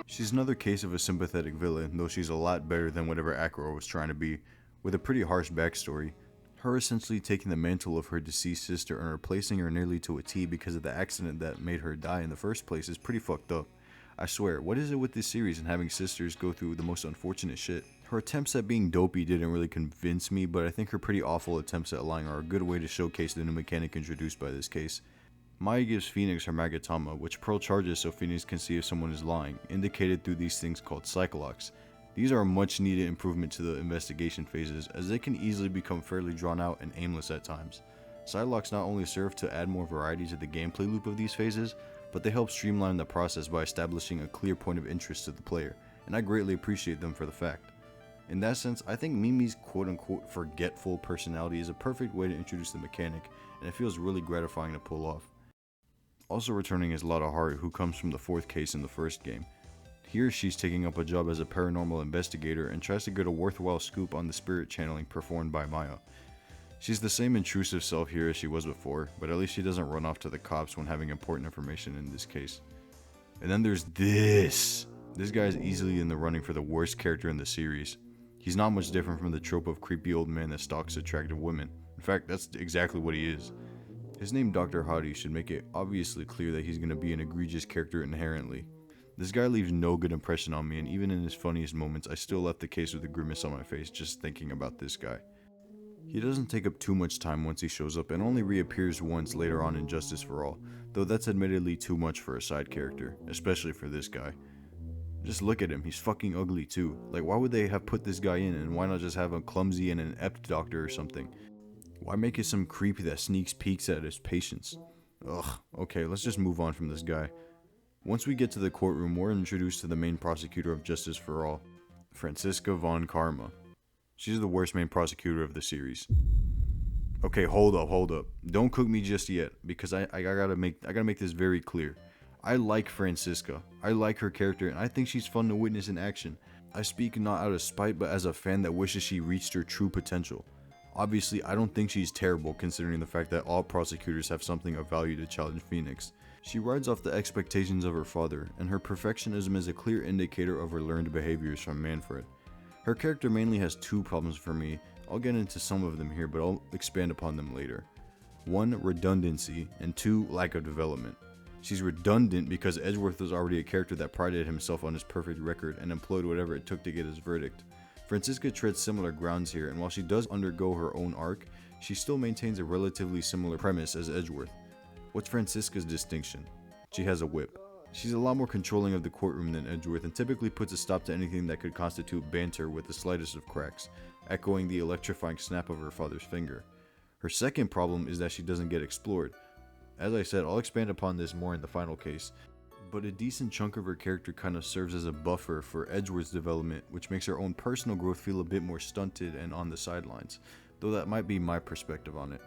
She's another case of a sympathetic villain, though she's a lot better than whatever Acro was trying to be, with a pretty harsh backstory. Her essentially taking the mantle of her deceased sister and replacing her nearly to a T because of the accident that made her die in the first place is pretty fucked up. I swear, what is it with this series and having sisters go through the most unfortunate shit? Her attempts at being dopey didn't really convince me, but I think her pretty awful attempts at lying are a good way to showcase the new mechanic introduced by this case. Maya gives Phoenix her Magatama, which Pearl charges so Phoenix can see if someone is lying, indicated through these things called Psycholocks. These are a much needed improvement to the investigation phases, as they can easily become fairly drawn out and aimless at times. Psylocks not only serve to add more variety to the gameplay loop of these phases, but they help streamline the process by establishing a clear point of interest to the player, and I greatly appreciate them for the fact. In that sense, I think Mimi's quote-unquote forgetful personality is a perfect way to introduce the mechanic, and it feels really gratifying to pull off. Also returning is Lotta Hart, who comes from the fourth case in the first game. Here she's taking up a job as a paranormal investigator and tries to get a worthwhile scoop on the spirit channeling performed by Maya. She's the same intrusive self here as she was before, but at least she doesn't run off to the cops when having important information in this case. And then there's this! This guy is easily in the running for the worst character in the series. He's not much different from the trope of creepy old man that stalks attractive women. In fact, that's exactly what he is. His name Dr. Hadi should make it obviously clear that he's going to be an egregious character inherently. This guy leaves no good impression on me, and even in his funniest moments, I still left the case with a grimace on my face just thinking about this guy. He doesn't take up too much time once he shows up and only reappears once later on in Justice for All, though that's admittedly too much for a side character, especially for this guy. Just look at him, he's fucking ugly too. Like, why would they have put this guy in, and why not just have a clumsy and an inept doctor or something? Why make it some creep that sneaks peeks at his patients? Ugh, okay, let's just move on from this guy. Once we get to the courtroom, we're introduced to the main prosecutor of Justice for All, Franziska von Karma. She's the worst main prosecutor of the series. Okay, hold up. Don't cook me just yet, because I gotta make this very clear. I like Franziska. I like her character, and I think she's fun to witness in action. I speak not out of spite, but as a fan that wishes she reached her true potential. Obviously, I don't think she's terrible, considering the fact that all prosecutors have something of value to challenge Phoenix. She rides off the expectations of her father, and her perfectionism is a clear indicator of her learned behaviors from Manfred. Her character mainly has two problems for me. I'll get into some of them here, but I'll expand upon them later. 1. Redundancy, and 2. Lack of development. She's redundant because Edgeworth was already a character that prided himself on his perfect record and employed whatever it took to get his verdict. Franziska treads similar grounds here, and while she does undergo her own arc, she still maintains a relatively similar premise as Edgeworth. What's Franziska's distinction? She has a whip. She's a lot more controlling of the courtroom than Edgeworth and typically puts a stop to anything that could constitute banter with the slightest of cracks, echoing the electrifying snap of her father's finger. Her second problem is that she doesn't get explored. As I said, I'll expand upon this more in the final case, but a decent chunk of her character kind of serves as a buffer for Edgeworth's development, which makes her own personal growth feel a bit more stunted and on the sidelines, though that might be my perspective on it.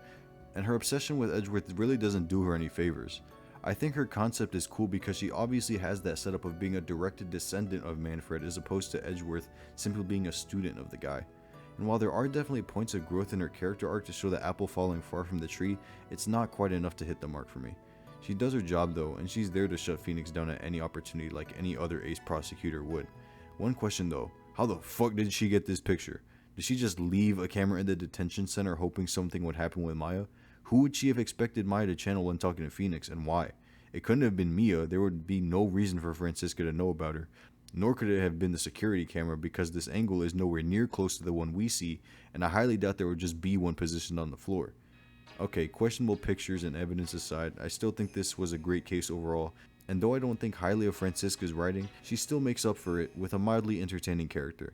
And her obsession with Edgeworth really doesn't do her any favors. I think her concept is cool because she obviously has that setup of being a directed descendant of Manfred as opposed to Edgeworth simply being a student of the guy. And while there are definitely points of growth in her character arc to show the apple falling far from the tree, it's not quite enough to hit the mark for me. She does her job though, and she's there to shut Phoenix down at any opportunity like any other ace prosecutor would. One question though, how the fuck did she get this picture? Did she just leave a camera in the detention center hoping something would happen with Maya? Who would she have expected Maya to channel when talking to Phoenix, and why? It couldn't have been Mia. There would be no reason for Franziska to know about her. Nor could it have been the security camera because this angle is nowhere near close to the one we see, and I highly doubt there would just be one positioned on the floor. Okay, questionable pictures and evidence aside, I still think this was a great case overall, and though I don't think highly of Franziska's writing, she still makes up for it with a mildly entertaining character.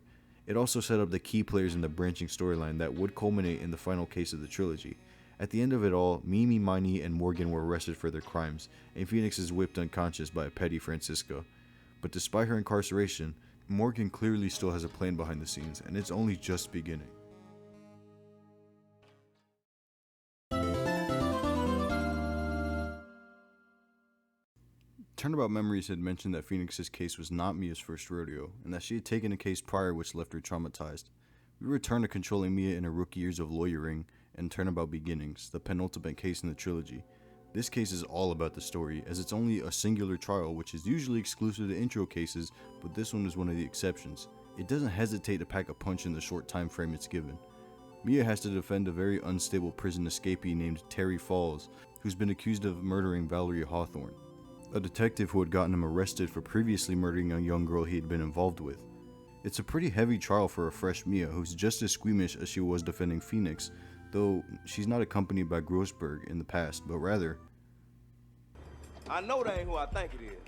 It also set up the key players in the branching storyline that would culminate in the final case of the trilogy. At the end of it all, Mimi, Miney, and Morgan were arrested for their crimes, and Phoenix is whipped unconscious by a petty Francisco. But despite her incarceration, Morgan clearly still has a plan behind the scenes, and it's only just beginning. Turnabout Memories had mentioned that Phoenix's case was not Mia's first rodeo, and that she had taken a case prior which left her traumatized. We return to controlling Mia in her rookie years of lawyering and Turnabout Beginnings, the penultimate case in the trilogy. This case is all about the story, as it's only a singular trial, which is usually exclusive to intro cases, but this one is one of the exceptions. It doesn't hesitate to pack a punch in the short time frame it's given. Mia has to defend a very unstable prison escapee named Terry Falls, who's been accused of murdering Valerie Hawthorne, a detective who had gotten him arrested for previously murdering a young girl he had been involved with. It's a pretty heavy trial for a fresh Mia, who's just as squeamish as she was defending Phoenix, though she's not accompanied by Grossberg in the past, but rather, I know that ain't who I think it is.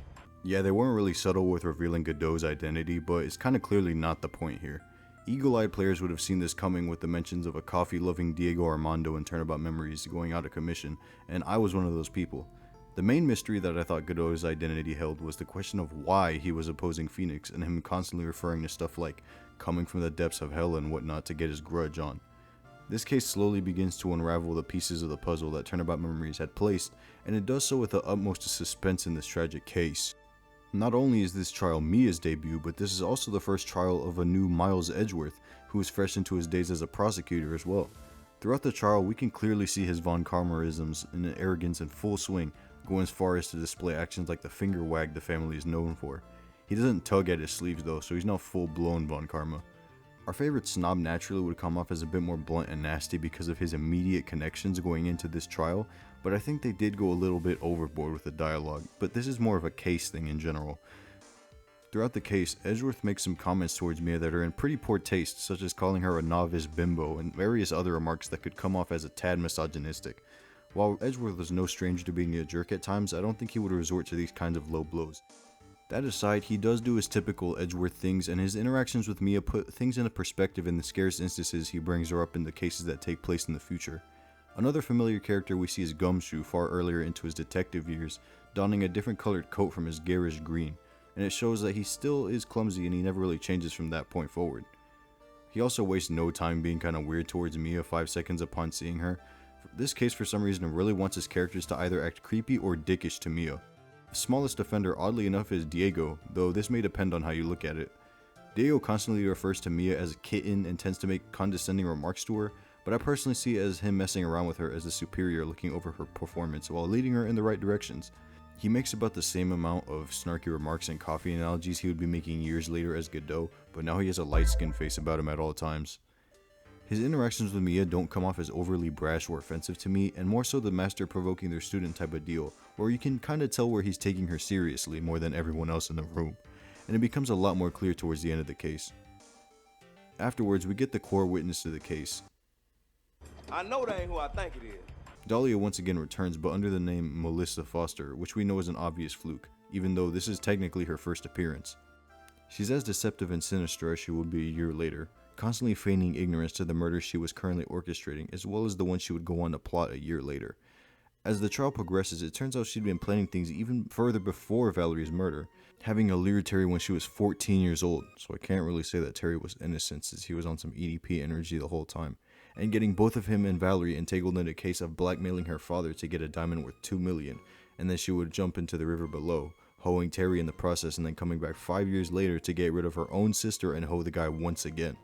Yeah, they weren't really subtle with revealing Godot's identity, but it's kinda clearly not the point here. Eagle-eyed players would have seen this coming with the mentions of a coffee-loving Diego Armando in Turnabout Memories going out of commission, and I was one of those people. The main mystery that I thought Godot's identity held was the question of why he was opposing Phoenix, and him constantly referring to stuff like coming from the depths of hell and whatnot to get his grudge on. This case slowly begins to unravel the pieces of the puzzle that Turnabout Memories had placed, and it does so with the utmost suspense in this tragic case. Not only is this trial Mia's debut, but this is also the first trial of a new Miles Edgeworth, who is fresh into his days as a prosecutor as well. Throughout the trial, we can clearly see his Von Karmerisms and arrogance in full swing, going as far as to display actions like the finger wag the family is known for. He doesn't tug at his sleeves though, so he's not full-blown Von Karma. Our favorite snob naturally would come off as a bit more blunt and nasty because of his immediate connections going into this trial, but I think they did go a little bit overboard with the dialogue, but this is more of a case thing in general. Throughout the case, Edgeworth makes some comments towards Mia that are in pretty poor taste, such as calling her a novice bimbo and various other remarks that could come off as a tad misogynistic. While Edgeworth was no stranger to being a jerk at times, I don't think he would resort to these kinds of low blows. That aside, he does do his typical Edgeworth things, and his interactions with Mia put things into perspective in the scarce instances he brings her up in the cases that take place in the future. Another familiar character we see is Gumshoe far earlier into his detective years, donning a different colored coat from his garish green, and it shows that he still is clumsy and he never really changes from that point forward. He also wastes no time being kinda weird towards Mia 5 seconds upon seeing her. This case for some reason really wants his characters to either act creepy or dickish to Mia. The smallest offender oddly enough is Diego, though this may depend on how you look at it. Diego constantly refers to Mia as a kitten and tends to make condescending remarks to her, but I personally see it as him messing around with her as a superior looking over her performance while leading her in the right directions. He makes about the same amount of snarky remarks and coffee analogies he would be making years later as Godot, but now he has a light-skinned face about him at all times. His interactions with Mia don't come off as overly brash or offensive to me, and more so the master provoking their student type of deal, where you can kinda tell where he's taking her seriously more than everyone else in the room, and it becomes a lot more clear towards the end of the case. Afterwards, we get the core witness to the case. I know that ain't who I think it is. Dahlia once again returns, but under the name Melissa Foster, which we know is an obvious fluke, even though this is technically her first appearance. She's as deceptive and sinister as she would be a year later, constantly feigning ignorance to the murders she was currently orchestrating, as well as the one she would go on to plot a year later. As the trial progresses, it turns out she'd been planning things even further before Valerie's murder, having allured Terry when she was 14 years old, so I can't really say that Terry was innocent since he was on some EDP energy the whole time, and getting both of him and Valerie entangled in a case of blackmailing her father to get a diamond worth $2 million, and then she would jump into the river below, hoeing Terry in the process and then coming back 5 years later to get rid of her own sister and hoe the guy once again.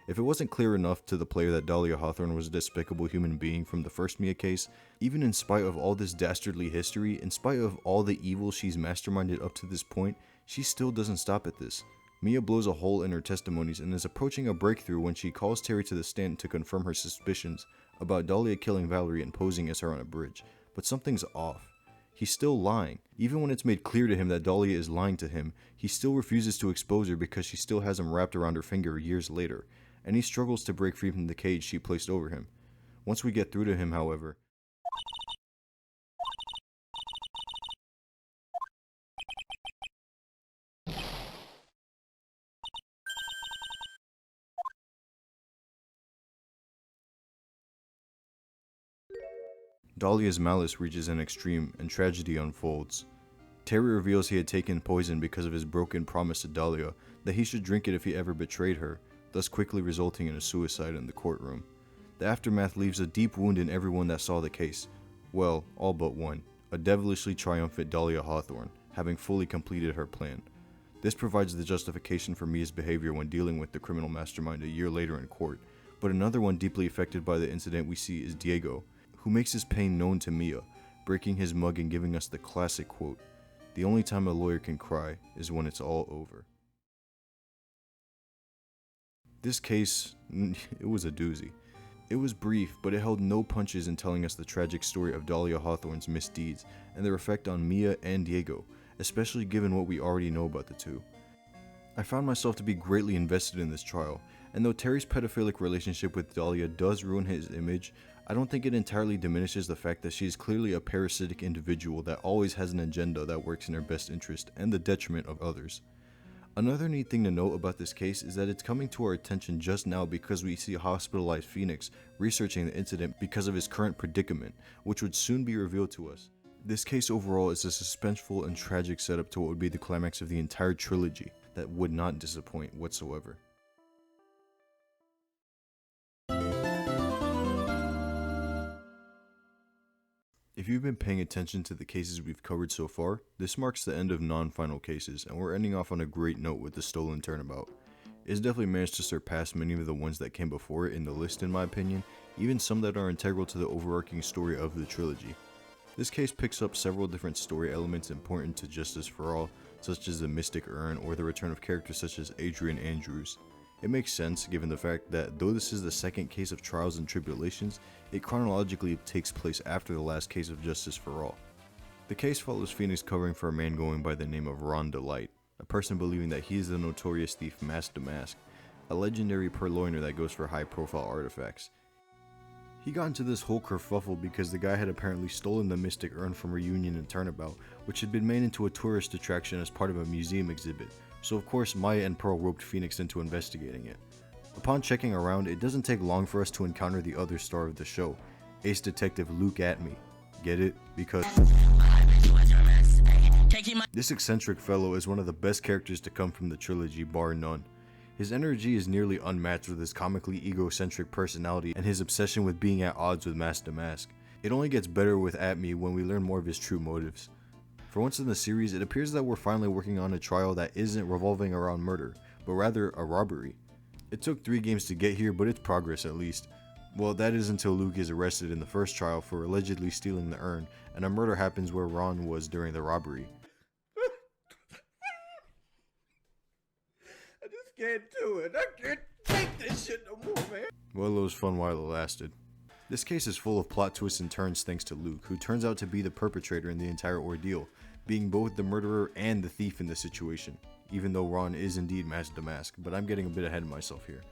If it wasn't clear enough to the player that Dahlia Hawthorne was a despicable human being from the first Mia case, even in spite of all this dastardly history, in spite of all the evil she's masterminded up to this point, she still doesn't stop at this. Mia blows a hole in her testimonies and is approaching a breakthrough when she calls Terry to the stand to confirm her suspicions about Dahlia killing Valerie and posing as her on a bridge, but something's off. He's still lying. Even when it's made clear to him that Dahlia is lying to him, he still refuses to expose her because she still has him wrapped around her finger years later, and he struggles to break free from the cage she placed over him. Once we get through to him, however, Dahlia's malice reaches an extreme and tragedy unfolds. Terry reveals he had taken poison because of his broken promise to Dahlia that he should drink it if he ever betrayed her, thus quickly resulting in a suicide in the courtroom. The aftermath leaves a deep wound in everyone that saw the case. Well, all but one, a devilishly triumphant Dahlia Hawthorne, having fully completed her plan. This provides the justification for Mia's behavior when dealing with the criminal mastermind a year later in court, but another one deeply affected by the incident we see is Diego, who makes his pain known to Mia, breaking his mug and giving us the classic quote, "The only time a lawyer can cry is when it's all over." This case, it was a doozy. It was brief, but it held no punches in telling us the tragic story of Dahlia Hawthorne's misdeeds and their effect on Mia and Diego, especially given what we already know about the two. I found myself to be greatly invested in this trial, and though Terry's pedophilic relationship with Dahlia does ruin his image, I don't think it entirely diminishes the fact that she is clearly a parasitic individual that always has an agenda that works in her best interest and the detriment of others. Another neat thing to note about this case is that it's coming to our attention just now because we see hospitalized Phoenix researching the incident because of his current predicament, which would soon be revealed to us. This case overall is a suspenseful and tragic setup to what would be the climax of the entire trilogy that would not disappoint whatsoever. If you've been paying attention to the cases we've covered so far, this marks the end of non-final cases, and we're ending off on a great note with the Stolen Turnabout. It's definitely managed to surpass many of the ones that came before it in the list in my opinion, even some that are integral to the overarching story of the trilogy. This case picks up several different story elements important to Justice for All, such as the Mystic Urn or the return of characters such as Adrian Andrews. It makes sense given the fact that though this is the second case of Trials and Tribulations, it chronologically takes place after the last case of Justice for All. The case follows Phoenix covering for a man going by the name of Ron Delight, a person believing that he is the notorious thief Mask to Mask, a legendary purloiner that goes for high-profile artifacts. He got into this whole kerfuffle because the guy had apparently stolen the Mystic Urn from Reunion and Turnabout, which had been made into a tourist attraction as part of a museum exhibit, so of course Maya and Pearl roped Phoenix into investigating it. Upon checking around, it doesn't take long for us to encounter the other star of the show, Ace Detective Luke Atme. Get it? Because this eccentric fellow is one of the best characters to come from the trilogy, bar none. His energy is nearly unmatched with his comically egocentric personality and his obsession with being at odds with Mask to Mask. It only gets better with Atme when we learn more of his true motives. For once in the series, it appears that we're finally working on a trial that isn't revolving around murder, but rather a robbery. It took 3 games to get here, but it's progress at least. Well, that is until Luke is arrested in the first trial for allegedly stealing the urn, and a murder happens where Ron was during the robbery. I just can't do it. I can't take this shit no more, man. Well, it was fun while it lasted. This case is full of plot twists and turns thanks to Luke, who turns out to be the perpetrator in the entire ordeal, being both the murderer and the thief in the situation, even though Ron is indeed Mask to Mask, but I'm getting a bit ahead of myself here.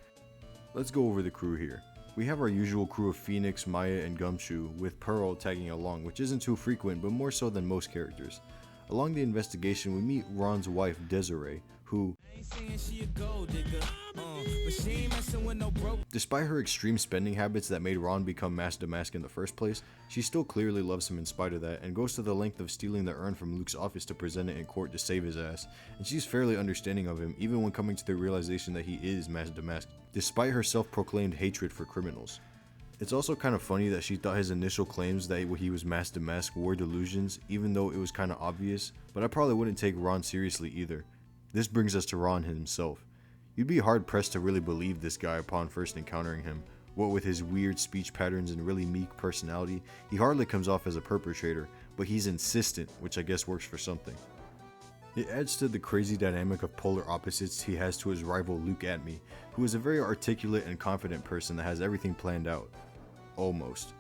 Let's go over the crew here. We have our usual crew of Phoenix, Maya, and Gumshoe, with Pearl tagging along, which isn't too frequent, but more so than most characters. Along the investigation, we meet Ron's wife, Desiree, who, despite her extreme spending habits that made Ron become Mask to Mask in the first place, she still clearly loves him in spite of that, and goes to the length of stealing the urn from Luke's office to present it in court to save his ass, and she's fairly understanding of him even when coming to the realization that he is Mask to Mask, despite her self-proclaimed hatred for criminals. It's also kind of funny that she thought his initial claims that he was Mask to Mask were delusions, even though it was kind of obvious, but I probably wouldn't take Ron seriously either. This brings us to Ron himself. You'd be hard pressed to really believe this guy upon first encountering him. What with his weird speech patterns and really meek personality, he hardly comes off as a perpetrator, but he's insistent, which I guess works for something. It adds to the crazy dynamic of polar opposites he has to his rival Luke Atme, who is a very articulate and confident person that has everything planned out. Almost.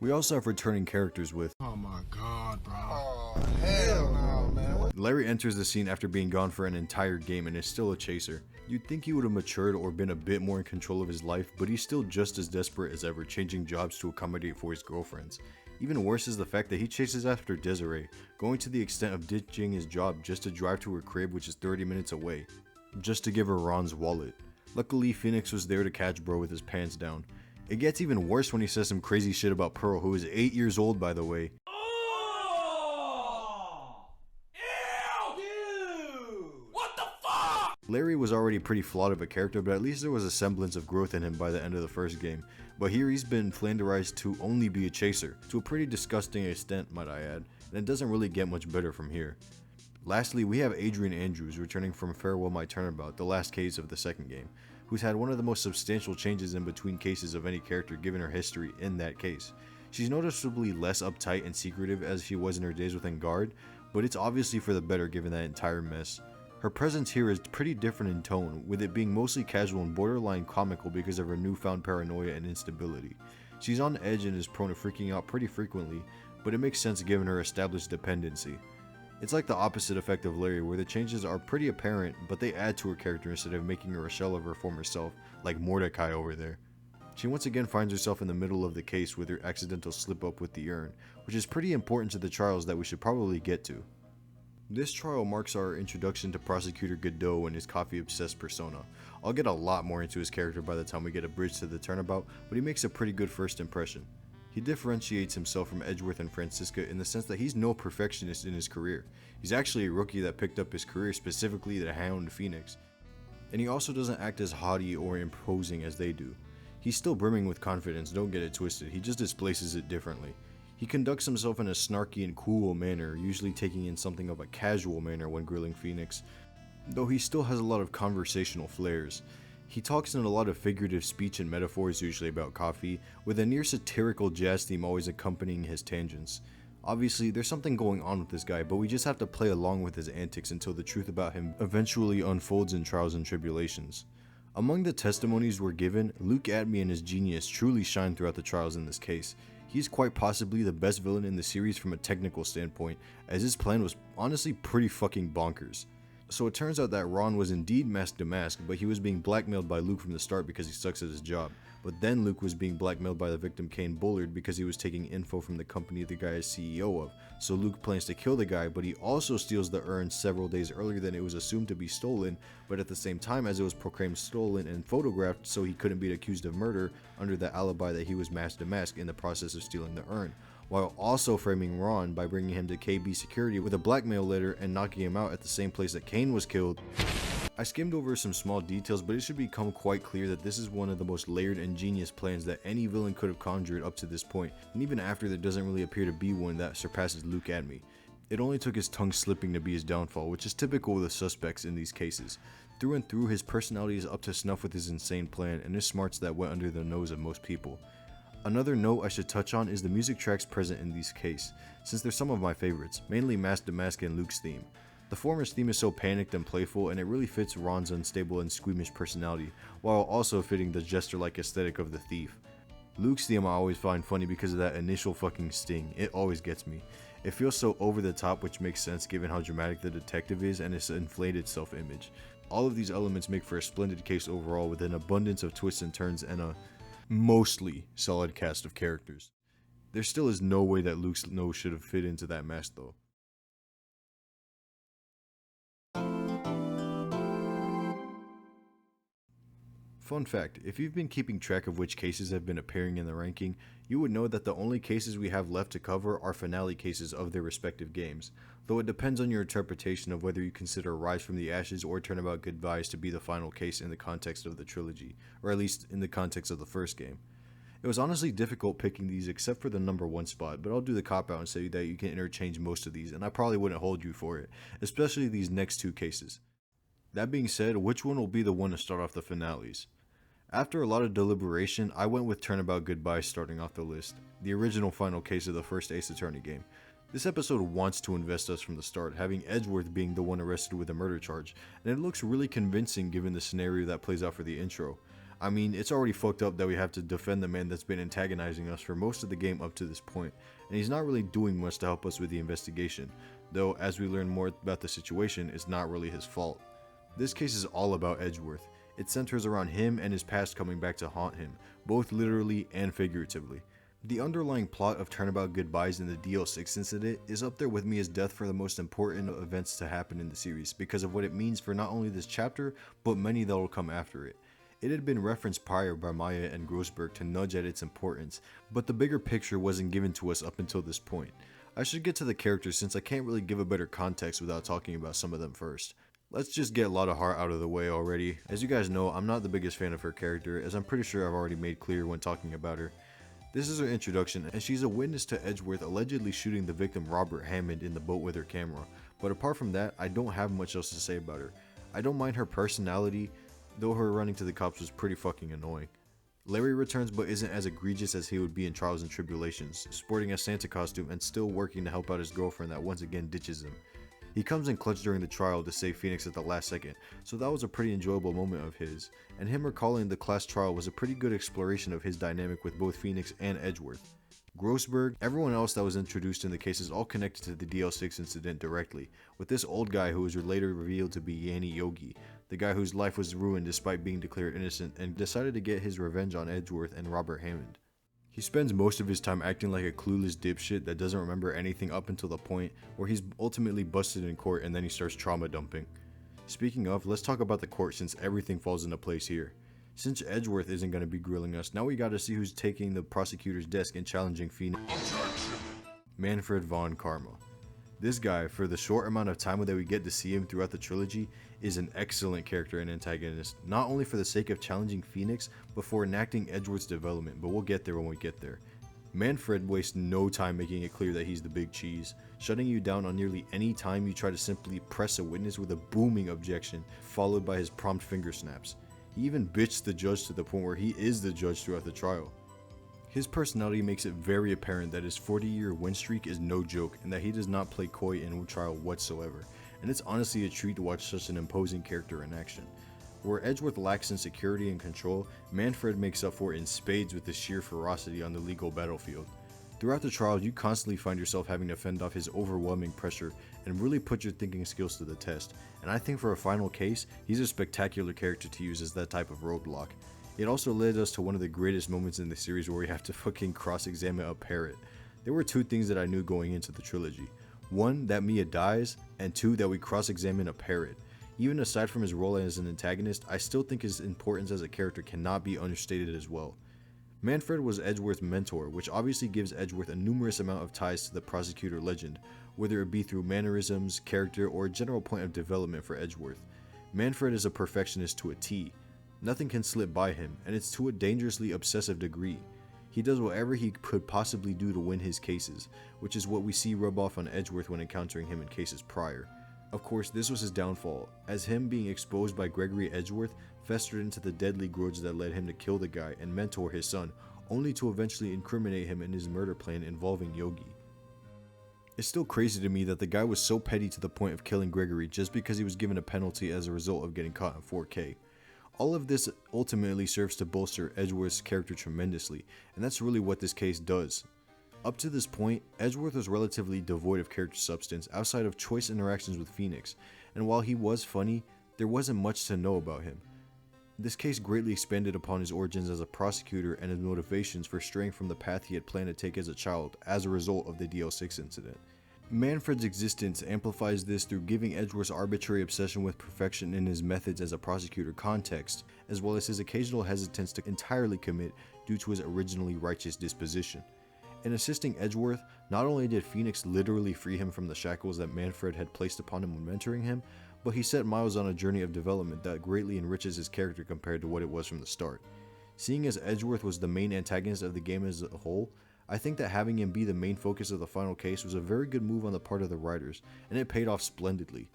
We also have returning characters with, Oh my god, bro. Oh, hell no, man. Larry enters the scene after being gone for an entire game and is still a chaser. You'd think he would have matured or been a bit more in control of his life, but he's still just as desperate as ever, changing jobs to accommodate for his girlfriends. Even worse is the fact that he chases after Desiree, going to the extent of ditching his job just to drive to her crib, which is 30 minutes away, just to give her Ron's wallet. Luckily, Phoenix was there to catch bro with his pants down. It gets even worse when he says some crazy shit about Pearl, who is 8 years old by the way. Larry was already pretty flawed of a character, but at least there was a semblance of growth in him by the end of the first game. But here he's been flanderized to only be a chaser, to a pretty disgusting extent might I add, and it doesn't really get much better from here. Lastly, we have Adrian Andrews returning from Farewell My Turnabout, the last case of the second game, who's had one of the most substantial changes in between cases of any character given her history in that case. She's noticeably less uptight and secretive as she was in her days within Guard, but it's obviously for the better given that entire mess. Her presence here is pretty different in tone, with it being mostly casual and borderline comical because of her newfound paranoia and instability. She's on edge and is prone to freaking out pretty frequently, but it makes sense given her established dependency. It's like the opposite effect of Larry, where the changes are pretty apparent, but they add to her character instead of making her a shell of her former self, like Mordecai over there. She once again finds herself in the middle of the case with her accidental slip up with the urn, which is pretty important to the trials that we should probably get to. This trial marks our introduction to Prosecutor Godot and his coffee-obsessed persona. I'll get a lot more into his character by the time we get a bridge to the turnabout, but he makes a pretty good first impression. He differentiates himself from Edgeworth and Francisca in the sense that he's no perfectionist in his career. He's actually a rookie that picked up his career, specifically the Hound Phoenix. And he also doesn't act as haughty or imposing as they do. He's still brimming with confidence, don't get it twisted, he just displaces it differently. He conducts himself in a snarky and cool manner, usually taking in something of a casual manner when grilling Phoenix, though he still has a lot of conversational flares. He talks in a lot of figurative speech and metaphors usually about coffee, with a near satirical jazz theme always accompanying his tangents. Obviously, there's something going on with this guy, but we just have to play along with his antics until the truth about him eventually unfolds in Trials and Tribulations. Among the testimonies we're given, Luke Atmey and his genius truly shine throughout the trials in this case. He's quite possibly the best villain in the series from a technical standpoint, as his plan was honestly pretty fucking bonkers. So it turns out that Ron was indeed masked to mask, but he was being blackmailed by Luke from the start because he sucks at his job. But then Luke was being blackmailed by the victim Kane Bullard because he was taking info from the company the guy is CEO of. So Luke plans to kill the guy, but he also steals the urn several days earlier than it was assumed to be stolen, but at the same time as it was proclaimed stolen and photographed so he couldn't be accused of murder under the alibi that he was masked to mask in the process of stealing the urn, while also framing Ron by bringing him to KB security with a blackmail letter and knocking him out at the same place that Kane was killed. I skimmed over some small details, but it should become quite clear that this is one of the most layered and genius plans that any villain could have conjured up to this point, and even after there doesn't really appear to be one that surpasses Luke Atmey. It only took his tongue slipping to be his downfall, which is typical of the suspects in these cases. Through and through, his personality is up to snuff with his insane plan and his smarts that went under the nose of most people. Another note I should touch on is the music tracks present in these cases, since they're some of my favorites, mainly Mask to Mask and Luke's theme. The former's theme is so panicked and playful, and it really fits Ron's unstable and squeamish personality, while also fitting the jester-like aesthetic of the thief. Luke's theme I always find funny because of that initial fucking sting, it always gets me. It feels so over the top, which makes sense given how dramatic the detective is and his inflated self-image. All of these elements make for a splendid case overall with an abundance of twists and turns and a mostly solid cast of characters. There still is no way that Luke's nose should have fit into that mask though. Fun fact, if you've been keeping track of which cases have been appearing in the ranking, you would know that the only cases we have left to cover are finale cases of their respective games, though it depends on your interpretation of whether you consider Rise from the Ashes or Turnabout Goodbyes to be the final case in the context of the trilogy, or at least in the context of the first game. It was honestly difficult picking these except for the number 1 spot, but I'll do the cop-out and say that you can interchange most of these, and I probably wouldn't hold you for it, especially these next 2 cases. That being said, which one will be the one to start off the finales? After a lot of deliberation, I went with Turnabout Goodbye starting off the list, the original final case of the first Ace Attorney game. This episode wants to invest us from the start, having Edgeworth being the one arrested with a murder charge, and it looks really convincing given the scenario that plays out for the intro. I mean, it's already fucked up that we have to defend the man that's been antagonizing us for most of the game up to this point, and he's not really doing much to help us with the investigation, though as we learn more about the situation, it's not really his fault. This case is all about Edgeworth. It centers around him and his past coming back to haunt him, both literally and figuratively. The underlying plot of Turnabout Goodbyes in the DL6 incident is up there with Mia's death for the most important events to happen in the series because of what it means for not only this chapter, but many that will come after it. It had been referenced prior by Maya and Grossberg to nudge at its importance, but the bigger picture wasn't given to us up until this point. I should get to the characters since I can't really give a better context without talking about some of them first. Let's just get Lotta Hart out of the way already. As you guys know, I'm not the biggest fan of her character, as I'm pretty sure I've already made clear when talking about her. This is her introduction, and she's a witness to Edgeworth allegedly shooting the victim Robert Hammond in the boat with her camera, but apart from that, I don't have much else to say about her. I don't mind her personality, though her running to the cops was pretty fucking annoying. Larry returns but isn't as egregious as he would be in Trials and Tribulations, sporting a Santa costume and still working to help out his girlfriend that once again ditches him. He comes in clutch during the trial to save Phoenix at the last second, so that was a pretty enjoyable moment of his, and him recalling the class trial was a pretty good exploration of his dynamic with both Phoenix and Edgeworth. Grossberg, everyone else that was introduced in the case is all connected to the DL6 incident directly, with this old guy who was later revealed to be Yanni Yogi, the guy whose life was ruined despite being declared innocent and decided to get his revenge on Edgeworth and Robert Hammond. He spends most of his time acting like a clueless dipshit that doesn't remember anything up until the point where he's ultimately busted in court and then he starts trauma dumping. Speaking of, let's talk about the court since everything falls into place here. Since Edgeworth isn't going to be grilling us, now we gotta see who's taking the prosecutor's desk and challenging Phoenix. Manfred von Karma. This guy, for the short amount of time that we get to see him throughout the trilogy, is an excellent character and antagonist, not only for the sake of challenging Phoenix, but for enacting Edgeworth's development, but we'll get there when we get there. Manfred wastes no time making it clear that he's the big cheese, shutting you down on nearly any time you try to simply press a witness with a booming objection, followed by his prompt finger snaps. He even bitched the judge to the point where he is the judge throughout the trial. His personality makes it very apparent that his 40-year win streak is no joke and that he does not play coy in trial whatsoever, and it's honestly a treat to watch such an imposing character in action. Where Edgeworth lacks in security and control, Manfred makes up for it in spades with his sheer ferocity on the legal battlefield. Throughout the trial, you constantly find yourself having to fend off his overwhelming pressure and really put your thinking skills to the test, and I think for a final case, he's a spectacular character to use as that type of roadblock. It also led us to one of the greatest moments in the series where we have to fucking cross-examine a parrot. There were two things that I knew going into the trilogy. One, that Mia dies, and two, that we cross-examine a parrot. Even aside from his role as an antagonist, I still think his importance as a character cannot be understated as well. Manfred was Edgeworth's mentor, which obviously gives Edgeworth a numerous amount of ties to the prosecutor legend, whether it be through mannerisms, character, or a general point of development for Edgeworth. Manfred is a perfectionist to a T. Nothing can slip by him, and it's to a dangerously obsessive degree. He does whatever he could possibly do to win his cases, which is what we see rub off on Edgeworth when encountering him in cases prior. Of course, this was his downfall, as him being exposed by Gregory Edgeworth festered into the deadly grudge that led him to kill the guy and mentor his son, only to eventually incriminate him in his murder plan involving Yogi. It's still crazy to me that the guy was so petty to the point of killing Gregory just because he was given a penalty as a result of getting caught in 4K. All of this ultimately serves to bolster Edgeworth's character tremendously, and that's really what this case does. Up to this point, Edgeworth was relatively devoid of character substance outside of choice interactions with Phoenix, and while he was funny, there wasn't much to know about him. This case greatly expanded upon his origins as a prosecutor and his motivations for straying from the path he had planned to take as a child as a result of the DL6 incident. Manfred's existence amplifies this through giving Edgeworth's arbitrary obsession with perfection in his methods as a prosecutor context, as well as his occasional hesitance to entirely commit due to his originally righteous disposition. In assisting Edgeworth, not only did Phoenix literally free him from the shackles that Manfred had placed upon him when mentoring him, but he set Miles on a journey of development that greatly enriches his character compared to what it was from the start. Seeing as Edgeworth was the main antagonist of the game as a whole, I think that having him be the main focus of the final case was a very good move on the part of the writers, and it paid off splendidly.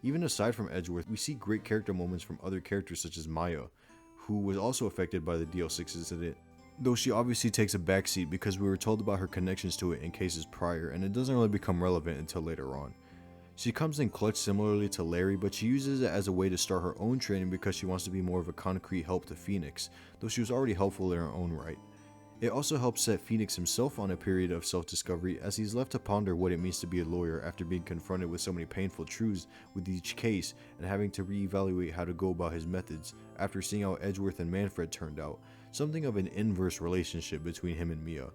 Even aside from Edgeworth, we see great character moments from other characters such as Maya, who was also affected by the DL6 incident, though she obviously takes a backseat because we were told about her connections to it in cases prior, and it doesn't really become relevant until later on. She comes in clutch similarly to Larry, but she uses it as a way to start her own training because she wants to be more of a concrete help to Phoenix, though she was already helpful in her own right. It also helps set Phoenix himself on a period of self-discovery as he's left to ponder what it means to be a lawyer after being confronted with so many painful truths with each case and having to reevaluate how to go about his methods after seeing how Edgeworth and Manfred turned out, something of an inverse relationship between him and Mia.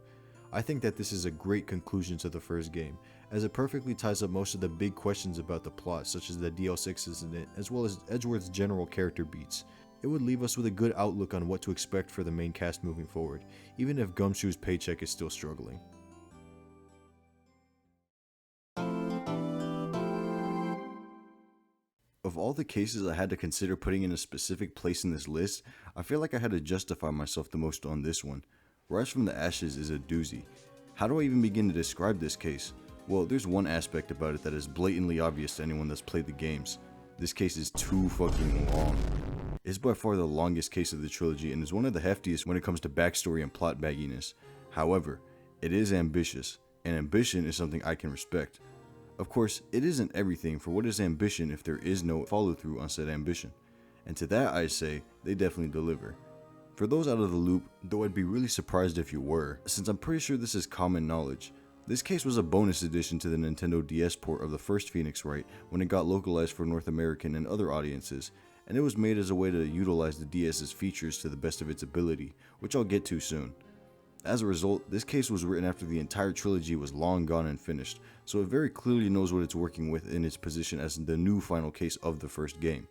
I think that this is a great conclusion to the first game, as it perfectly ties up most of the big questions about the plot, such as the DL6 incident, as well as Edgeworth's general character beats. it would leave us with a good outlook on what to expect for the main cast moving forward, even if Gumshoe's paycheck is still struggling. Of all the cases I had to consider putting in a specific place in this list, I feel like I had to justify myself the most on this one. Rise from the Ashes is a doozy. How do I even begin to describe this case? Well, there's one aspect about it that is blatantly obvious to anyone that's played the games. This case is too fucking long. It's by far the longest case of the trilogy and is one of the heftiest when it comes to backstory and plot bagginess. However, it is ambitious, and ambition is something I can respect. Of course, it isn't everything, for what is ambition if there is no follow-through on said ambition? And to that I say, they definitely deliver. For those out of the loop, though I'd be really surprised if you were, since I'm pretty sure this is common knowledge, this case was a bonus addition to the Nintendo DS port of the first Phoenix Wright when it got localized for North American and other audiences, and it was made as a way to utilize the DS's features to the best of its ability, which I'll get to soon. As a result, this case was written after the entire trilogy was long gone and finished, so it very clearly knows what it's working with in its position as the new final case of the first game.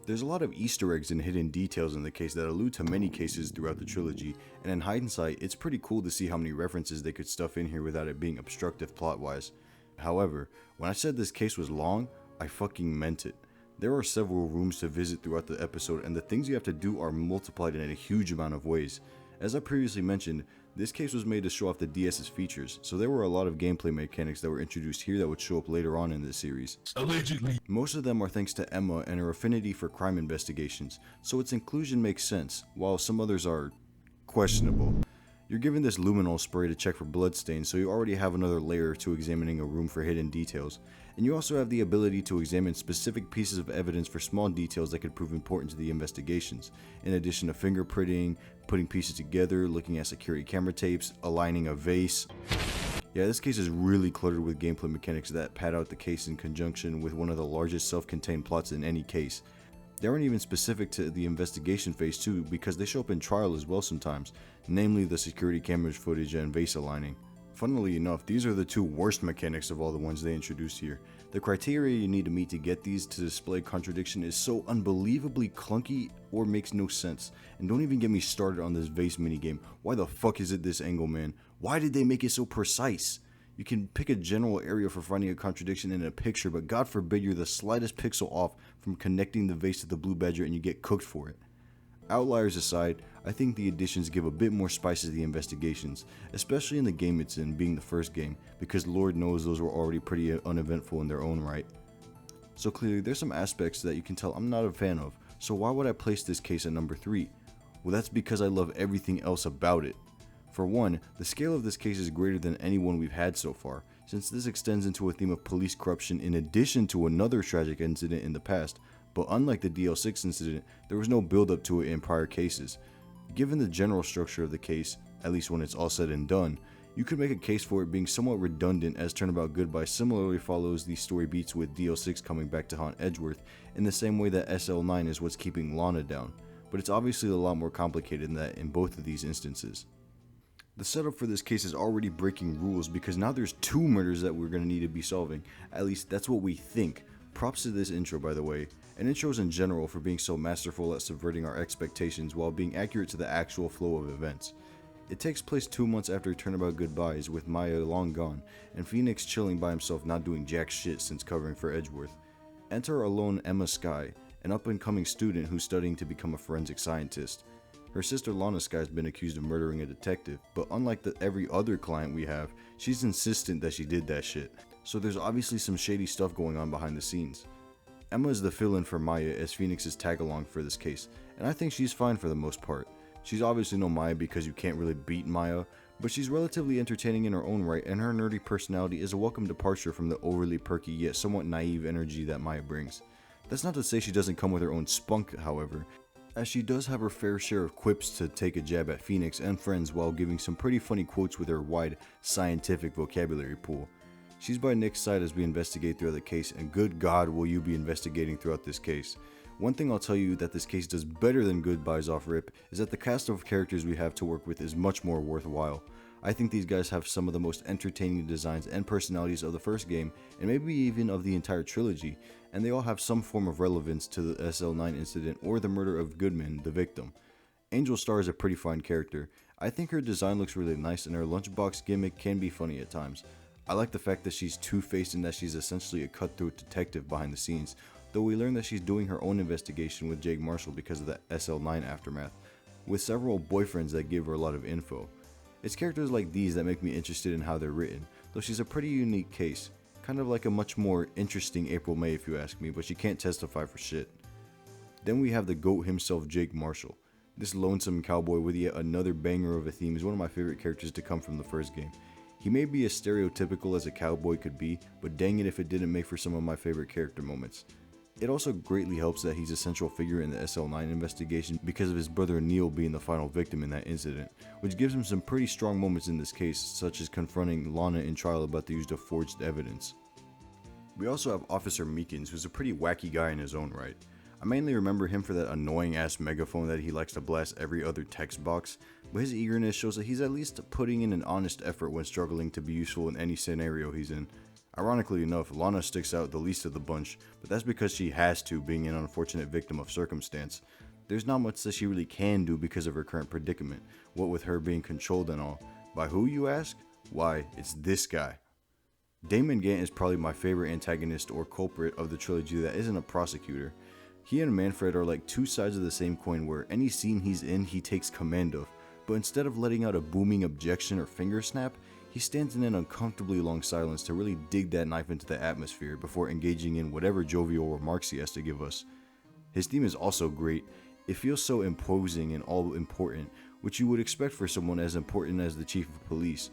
There's a lot of Easter eggs and hidden details in the case that allude to many cases throughout the trilogy, and in hindsight, it's pretty cool to see how many references they could stuff in here without it being obstructive plot-wise. However, when I said this case was long, I fucking meant it. There are several rooms to visit throughout the episode, and the things you have to do are multiplied in a huge amount of ways. As I previously mentioned, this case was made to show off the DS's features, so there were a lot of gameplay mechanics that were introduced here that would show up later on in this series. Allegedly. Most of them are thanks to Emma and her affinity for crime investigations, so its inclusion makes sense, while some others are questionable. You're given this luminol spray to check for bloodstains, so you already have another layer to examining a room for hidden details, and you also have the ability to examine specific pieces of evidence for small details that could prove important to the investigations, in addition to fingerprinting, putting pieces together, looking at security camera tapes, aligning a vase. Yeah, this case is really cluttered with gameplay mechanics that pad out the case in conjunction with one of the largest self-contained plots in any case. They aren't even specific to the investigation phase too, because they show up in trial as well sometimes, namely the security cameras footage and vase aligning. Funnily enough, these are the two worst mechanics of all the ones they introduced here. The criteria you need to meet to get these to display contradiction is so unbelievably clunky or makes no sense. And don't even get me started on this vase minigame. Why the fuck is it this angle, man? Why did they make it so precise? You can pick a general area for finding a contradiction in a picture, but God forbid you're the slightest pixel off from connecting the vase to the blue badger and you get cooked for it. Outliers aside, I think the additions give a bit more spice to the investigations, especially in the game it's in, being the first game, because Lord knows those were already pretty uneventful in their own right. So clearly there's some aspects that you can tell I'm not a fan of, so why would I place this case at number 3? Well, that's because I love everything else about it. For one, the scale of this case is greater than any one we've had so far, since this extends into a theme of police corruption in addition to another tragic incident in the past, but unlike the DL6 incident, there was no build up to it in prior cases. Given the general structure of the case, at least when it's all said and done, you could make a case for it being somewhat redundant, as Turnabout Goodbye similarly follows the story beats with DL6 coming back to haunt Edgeworth in the same way that SL9 is what's keeping Lana down, but it's obviously a lot more complicated than that in both of these instances. The setup for this case is already breaking rules because now there's 2 murders that we're going to need to be solving. At least that's what we think. Props to this intro, by the way, and intros in general for being so masterful at subverting our expectations while being accurate to the actual flow of events. It takes place 2 months after Turnabout Goodbyes, with Maya long gone, and Phoenix chilling by himself not doing jack shit since covering for Edgeworth. Enter alone Emma Skye, an up-and-coming student who's studying to become a forensic scientist. Her sister Lana Skye has been accused of murdering a detective, but unlike every other client we have, she's insistent that she did that shit. So there's obviously some shady stuff going on behind the scenes. Emma is the fill-in for Maya as Phoenix's tag-along for this case, and I think she's fine for the most part. She's obviously no Maya because you can't really beat Maya, but she's relatively entertaining in her own right, and her nerdy personality is a welcome departure from the overly perky yet somewhat naive energy that Maya brings. That's not to say she doesn't come with her own spunk, however, as she does have her fair share of quips to take a jab at Phoenix and friends while giving some pretty funny quotes with her wide scientific vocabulary pool. She's by Nick's side as we investigate throughout the case, and good God will you be investigating throughout this case. One thing I'll tell you that this case does better than Goodbyes off rip is that the cast of characters we have to work with is much more worthwhile. I think these guys have some of the most entertaining designs and personalities of the first game, and maybe even of the entire trilogy, and they all have some form of relevance to the SL9 incident or the murder of Goodman, the victim. Angel Star is a pretty fine character. I think her design looks really nice, and her lunchbox gimmick can be funny at times. I like the fact that she's two-faced and that she's essentially a cutthroat detective behind the scenes, though we learn that she's doing her own investigation with Jake Marshall because of the SL9 aftermath, with several boyfriends that give her a lot of info. It's characters like these that make me interested in how they're written, though she's a pretty unique case, kind of like a much more interesting April May if you ask me, but she can't testify for shit. Then we have the GOAT himself, Jake Marshall. This lonesome cowboy with yet another banger of a theme is one of my favorite characters to come from the first game. He may be as stereotypical as a cowboy could be, but dang it if it didn't make for some of my favorite character moments. It also greatly helps that he's a central figure in the SL9 investigation because of his brother Neil being the final victim in that incident, which gives him some pretty strong moments in this case, such as confronting Lana in trial about the use of forged evidence. We also have Officer Meekins, who's a pretty wacky guy in his own right. I mainly remember him for that annoying ass megaphone that he likes to blast every other text box, but his eagerness shows that he's at least putting in an honest effort when struggling to be useful in any scenario he's in. Ironically enough, Lana sticks out the least of the bunch, but that's because she has to, being an unfortunate victim of circumstance. There's not much that she really can do because of her current predicament, what with her being controlled and all. By who, you ask? Why, it's this guy. Damon Gant is probably my favorite antagonist or culprit of the trilogy that isn't a prosecutor. He and Manfred are like two sides of the same coin where any scene he's in he takes command of, but instead of letting out a booming objection or finger snap, he stands in an uncomfortably long silence to really dig that knife into the atmosphere before engaging in whatever jovial remarks he has to give us. His theme is also great. It feels so imposing and all important, which you would expect for someone as important as the chief of police.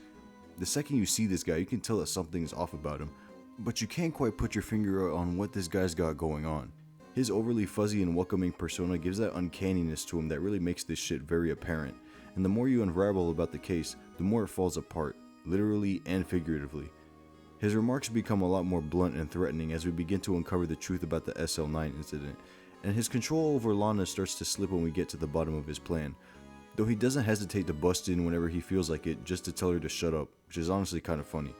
The second you see this guy, you can tell that something is off about him, but you can't quite put your finger on what this guy's got going on. His overly fuzzy and welcoming persona gives that uncanniness to him that really makes this shit very apparent, and the more you unravel about the case, the more it falls apart, literally and figuratively. His remarks become a lot more blunt and threatening as we begin to uncover the truth about the SL9 incident, and his control over Lana starts to slip when we get to the bottom of his plan, though he doesn't hesitate to bust in whenever he feels like it just to tell her to shut up, which is honestly kind of funny.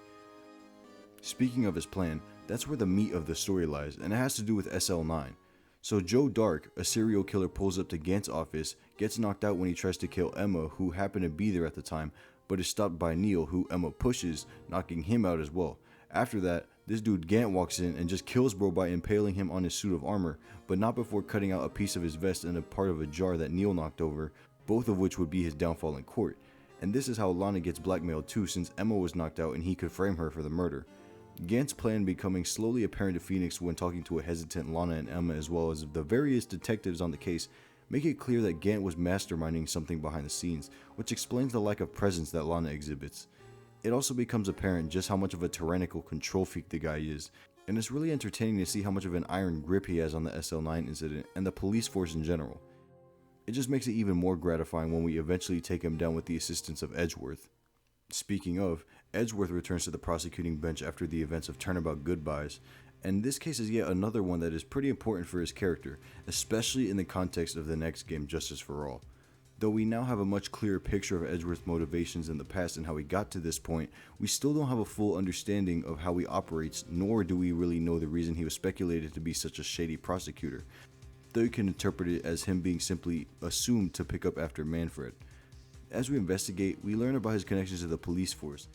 Speaking of his plan, that's where the meat of the story lies, and it has to do with SL9. So Joe Dark, a serial killer, pulls up to Gant's office, gets knocked out when he tries to kill Emma, who happened to be there at the time, but is stopped by Neil, who Emma pushes, knocking him out as well. After that, this dude Gant walks in and just kills bro by impaling him on his suit of armor, but not before cutting out a piece of his vest and a part of a jar that Neil knocked over, both of which would be his downfall in court. And this is how Lana gets blackmailed too, since Emma was knocked out and he could frame her for the murder. Gant's plan becoming slowly apparent to Phoenix when talking to a hesitant Lana and Emma, as well as the various detectives on the case, make it clear that Gant was masterminding something behind the scenes, which explains the lack of presence that Lana exhibits. It also becomes apparent just how much of a tyrannical control freak the guy is, and it's really entertaining to see how much of an iron grip he has on the SL9 incident and the police force in general. It just makes it even more gratifying when we eventually take him down with the assistance of Edgeworth. Speaking of, Edgeworth returns to the prosecuting bench after the events of Turnabout Goodbyes, and this case is yet another one that is pretty important for his character, especially in the context of the next game, Justice for All. Though we now have a much clearer picture of Edgeworth's motivations in the past and how he got to this point, we still don't have a full understanding of how he operates, nor do we really know the reason he was speculated to be such a shady prosecutor, though you can interpret it as him being simply assumed to pick up after Manfred. As we investigate, we learn about his connections to the police force,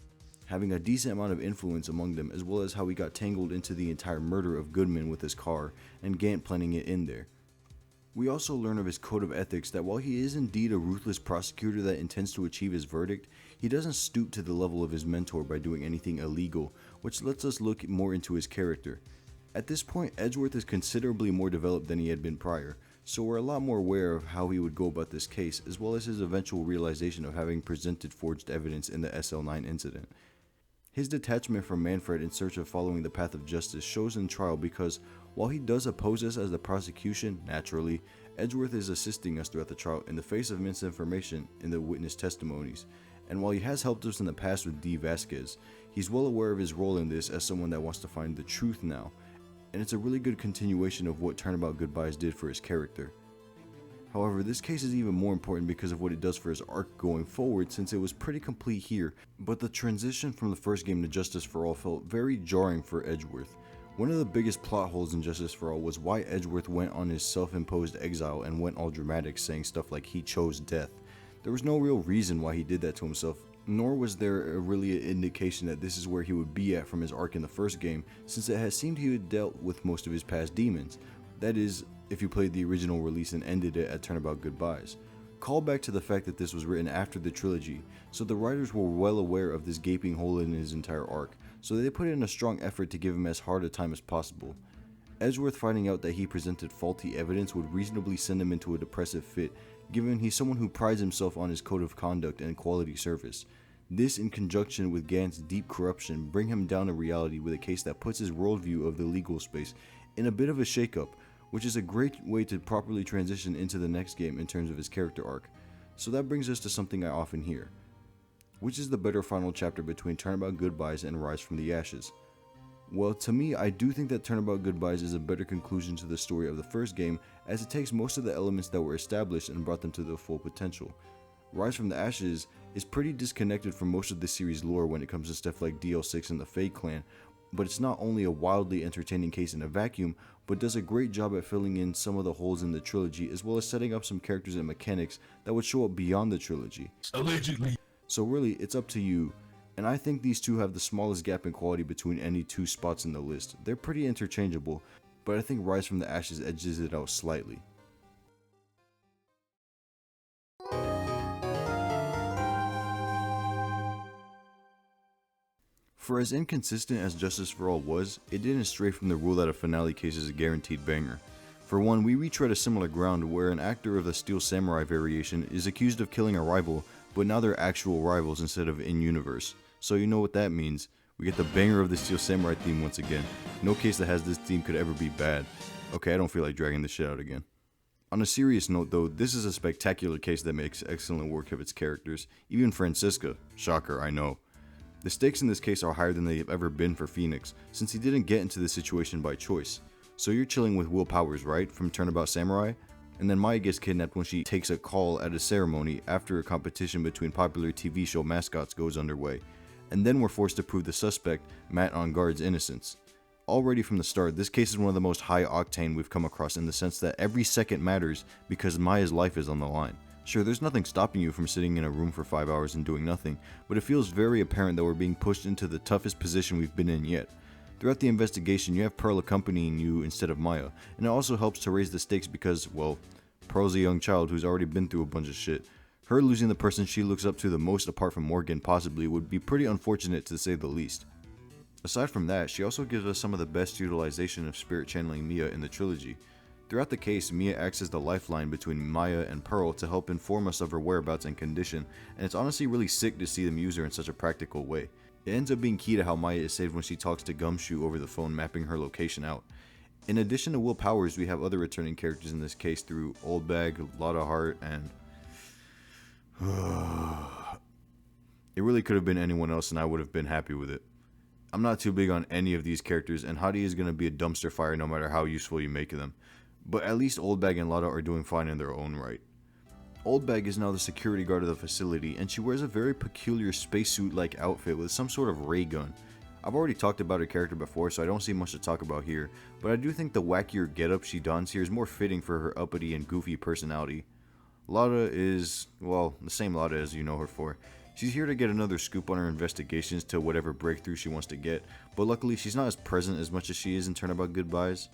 having a decent amount of influence among them, as well as how he got tangled into the entire murder of Goodman with his car, and Gant planning it in there. We also learn of his code of ethics that while he is indeed a ruthless prosecutor that intends to achieve his verdict, he doesn't stoop to the level of his mentor by doing anything illegal, which lets us look more into his character. At this point, Edgeworth is considerably more developed than he had been prior, so we're a lot more aware of how he would go about this case, as well as his eventual realization of having presented forged evidence in the SL9 incident. His detachment from Manfred in search of following the path of justice shows in trial because, while he does oppose us as the prosecution, naturally, Edgeworth is assisting us throughout the trial in the face of misinformation in the witness testimonies, and while he has helped us in the past with D. Vasquez, he's well aware of his role in this as someone that wants to find the truth now, and it's a really good continuation of what Turnabout Goodbyes did for his character. However, this case is even more important because of what it does for his arc going forward, since it was pretty complete here, but the transition from the first game to Justice for All felt very jarring for Edgeworth. One of the biggest plot holes in Justice for All was why Edgeworth went on his self-imposed exile and went all dramatic, saying stuff like he chose death. There was no real reason why he did that to himself, nor was there really an indication that this is where he would be at from his arc in the first game, since it has seemed he had dealt with most of his past demons. That is, if you played the original release and ended it at Turnabout Goodbyes. Call back to the fact that this was written after the trilogy, so the writers were well aware of this gaping hole in his entire arc, so they put in a strong effort to give him as hard a time as possible. Edgeworth finding out that he presented faulty evidence would reasonably send him into a depressive fit, given he's someone who prides himself on his code of conduct and quality service. This, in conjunction with Gant's deep corruption, bring him down to reality with a case that puts his worldview of the legal space in a bit of a shakeup, which is a great way to properly transition into the next game in terms of his character arc. So that brings us to something I often hear. Which is the better final chapter between Turnabout Goodbyes and Rise from the Ashes? Well, to me, I do think that Turnabout Goodbyes is a better conclusion to the story of the first game, as it takes most of the elements that were established and brought them to their full potential. Rise from the Ashes is pretty disconnected from most of the series lore when it comes to stuff like DL6 and the Fae Clan, but it's not only a wildly entertaining case in a vacuum, but does a great job at filling in some of the holes in the trilogy, as well as setting up some characters and mechanics that would show up beyond the trilogy. Allegedly. So really, it's up to you, and I think these two have the smallest gap in quality between any two spots in the list. They're pretty interchangeable, but I think Rise from the Ashes edges it out slightly. For as inconsistent as Justice for All was, it didn't stray from the rule that a finale case is a guaranteed banger. For one, we retread a similar ground where an actor of the Steel Samurai variation is accused of killing a rival, but now they're actual rivals instead of in-universe. So you know what that means. We get the banger of the Steel Samurai theme once again. No case that has this theme could ever be bad. Okay, I don't feel like dragging this shit out again. On a serious note though, this is a spectacular case that makes excellent work of its characters. Even Francisca. Shocker, I know. The stakes in this case are higher than they have ever been for Phoenix, since he didn't get into this situation by choice. So you're chilling with Will Powers, right, from Turnabout Samurai? And then Maya gets kidnapped when she takes a call at a ceremony after a competition between popular TV show mascots goes underway. And then we're forced to prove the suspect, Matt on Guard's innocence. Already from the start, this case is one of the most high octane we've come across in the sense that every second matters because Maya's life is on the line. Sure, there's nothing stopping you from sitting in a room for 5 hours and doing nothing, but it feels very apparent that we're being pushed into the toughest position we've been in yet. Throughout the investigation, you have Pearl accompanying you instead of Maya, and it also helps to raise the stakes because, well, Pearl's a young child who's already been through a bunch of shit. Her losing the person she looks up to the most apart from Morgan possibly would be pretty unfortunate to say the least. Aside from that, she also gives us some of the best utilization of spirit channeling Mia in the trilogy. Throughout the case, Mia acts as the lifeline between Maya and Pearl to help inform us of her whereabouts and condition, and it's honestly really sick to see them use her in such a practical way. It ends up being key to how Maya is saved when she talks to Gumshoe over the phone, mapping her location out. In addition to Will Powers, we have other returning characters in this case through Oldbag, Lotta Hart, and... It really could have been anyone else and I would have been happy with it. I'm not too big on any of these characters, and Hadi is going to be a dumpster fire no matter how useful you make them. But at least Oldbag and Lotta are doing fine in their own right. Oldbag is now the security guard of the facility, and she wears a very peculiar spacesuit-like outfit with some sort of ray gun. I've already talked about her character before, so I don't see much to talk about here, but I do think the wackier getup she dons here is more fitting for her uppity and goofy personality. Lotta is, well, the same Lotta as you know her for. She's here to get another scoop on her investigations to whatever breakthrough she wants to get, but luckily she's not as present as much as she is in Turnabout Goodbyes.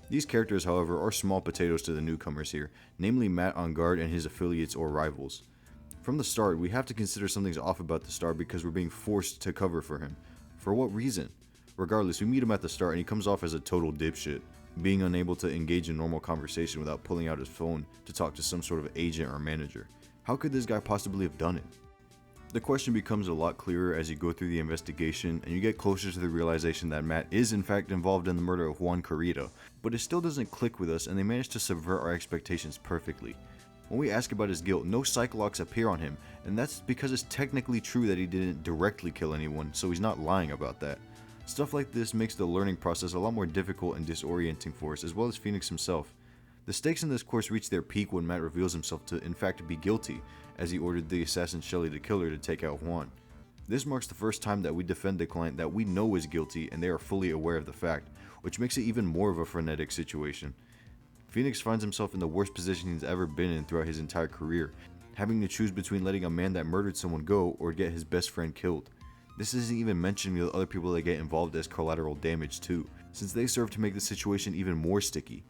These characters, however, are small potatoes to the newcomers here, namely Matt on Guard and his affiliates or rivals. From the start, we have to consider something's off about the star because we're being forced to cover for him. For what reason? Regardless, we meet him at the start and he comes off as a total dipshit, being unable to engage in normal conversation without pulling out his phone to talk to some sort of agent or manager. How could this guy possibly have done it? The question becomes a lot clearer as you go through the investigation and you get closer to the realization that Matt is in fact involved in the murder of Juan Corrida, but it still doesn't click with us and they manage to subvert our expectations perfectly. When we ask about his guilt, no psych locks appear on him, and that's because it's technically true that he didn't directly kill anyone, so he's not lying about that. Stuff like this makes the learning process a lot more difficult and disorienting for us, as well as Phoenix himself. The stakes in this course reach their peak when Matt reveals himself to in fact be guilty, as he ordered the assassin Shelly to kill her to take out Juan. This marks the first time that we defend the client that we know is guilty and they are fully aware of the fact, which makes it even more of a frenetic situation. Phoenix finds himself in the worst position he's ever been in throughout his entire career, having to choose between letting a man that murdered someone go or get his best friend killed. This isn't even mentioning the other people that get involved as collateral damage too, since they serve to make the situation even more sticky.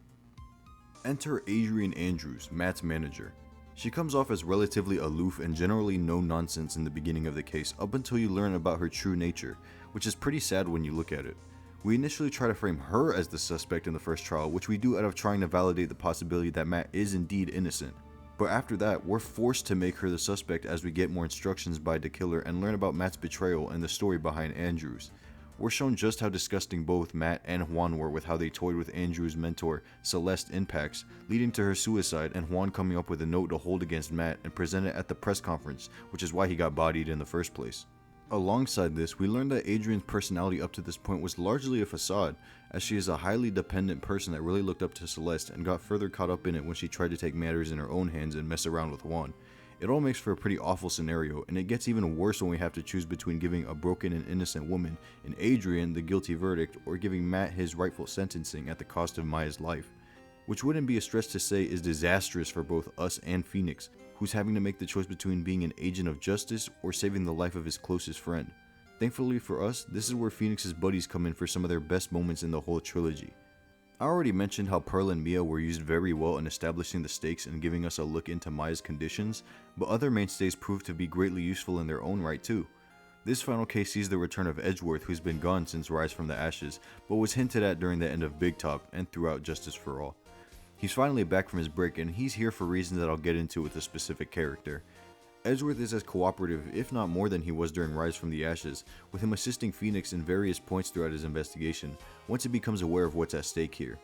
Enter Adrienne Andrews, Matt's manager. She comes off as relatively aloof and generally no nonsense in the beginning of the case up until you learn about her true nature, which is pretty sad when you look at it. We initially try to frame her as the suspect in the first trial, which we do out of trying to validate the possibility that Matt is indeed innocent. But after that, we're forced to make her the suspect as we get more instructions by the killer and learn about Matt's betrayal and the story behind Andrews. We're shown just how disgusting both Matt and Juan were with how they toyed with Andrews' mentor, Celeste Impacts, leading to her suicide and Juan coming up with a note to hold against Matt and present it at the press conference, which is why he got bodied in the first place. Alongside this, we learned that Adrienne's personality up to this point was largely a facade, as she is a highly dependent person that really looked up to Celeste and got further caught up in it when she tried to take matters in her own hands and mess around with Juan. It all makes for a pretty awful scenario, and it gets even worse when we have to choose between giving a broken and innocent woman in Adrienne the guilty verdict or giving Matt his rightful sentencing at the cost of Maya's life. Which wouldn't be a stretch to say is disastrous for both us and Phoenix, who's having to make the choice between being an agent of justice or saving the life of his closest friend. Thankfully for us, this is where Phoenix's buddies come in for some of their best moments in the whole trilogy. I already mentioned how Pearl and Mia were used very well in establishing the stakes and giving us a look into Maya's conditions, but other mainstays proved to be greatly useful in their own right too. This final case sees the return of Edgeworth, who's been gone since Rise from the Ashes, but was hinted at during the end of Big Top and throughout Justice for All. He's finally back from his break, and he's here for reasons that I'll get into with a specific character. Edgeworth is as cooperative, if not more than he was during Rise from the Ashes, with him assisting Phoenix in various points throughout his investigation, once he becomes aware of what's at stake here.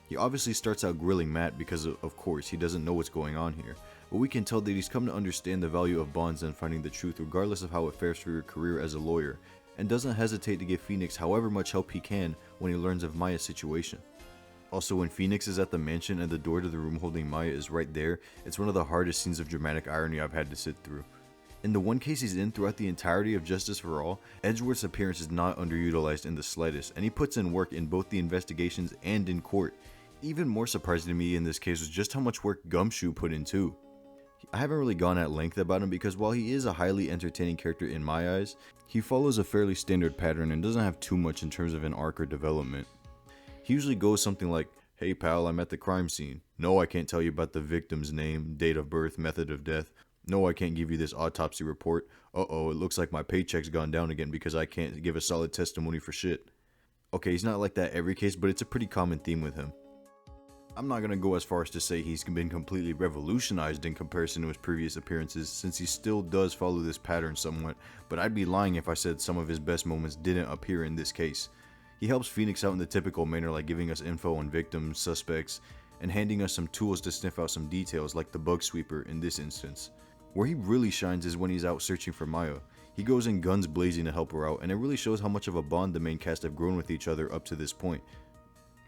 He obviously starts out grilling Matt because, of course, he doesn't know what's going on here, but we can tell that he's come to understand the value of bonds and finding the truth regardless of how it fares for your career as a lawyer, and doesn't hesitate to give Phoenix however much help he can when he learns of Maya's situation. Also, when Phoenix is at the mansion and the door to the room holding Maya is right there, it's one of the hardest scenes of dramatic irony I've had to sit through. In the one case he's in throughout the entirety of Justice for All, Edgeworth's appearance is not underutilized in the slightest, and he puts in work in both the investigations and in court. Even more surprising to me in this case was just how much work Gumshoe put in too. I haven't really gone at length about him because while he is a highly entertaining character in my eyes, he follows a fairly standard pattern and doesn't have too much in terms of an arc or development. He usually goes something like, "Hey pal, I'm at the crime scene. No, I can't tell you about the victim's name, date of birth, method of death. No, I can't give you this autopsy report. Uh-oh, it looks like my paycheck's gone down again because I can't give a solid testimony for shit." Okay, he's not like that every case, but it's a pretty common theme with him. I'm not going to go as far as to say he's been completely revolutionized in comparison to his previous appearances, since he still does follow this pattern somewhat, but I'd be lying if I said some of his best moments didn't appear in this case. He helps Phoenix out in the typical manner, like giving us info on victims, suspects, and handing us some tools to sniff out some details like the bug sweeper in this instance. Where he really shines is when he's out searching for Maya. He goes in guns blazing to help her out, and it really shows how much of a bond the main cast have grown with each other up to this point.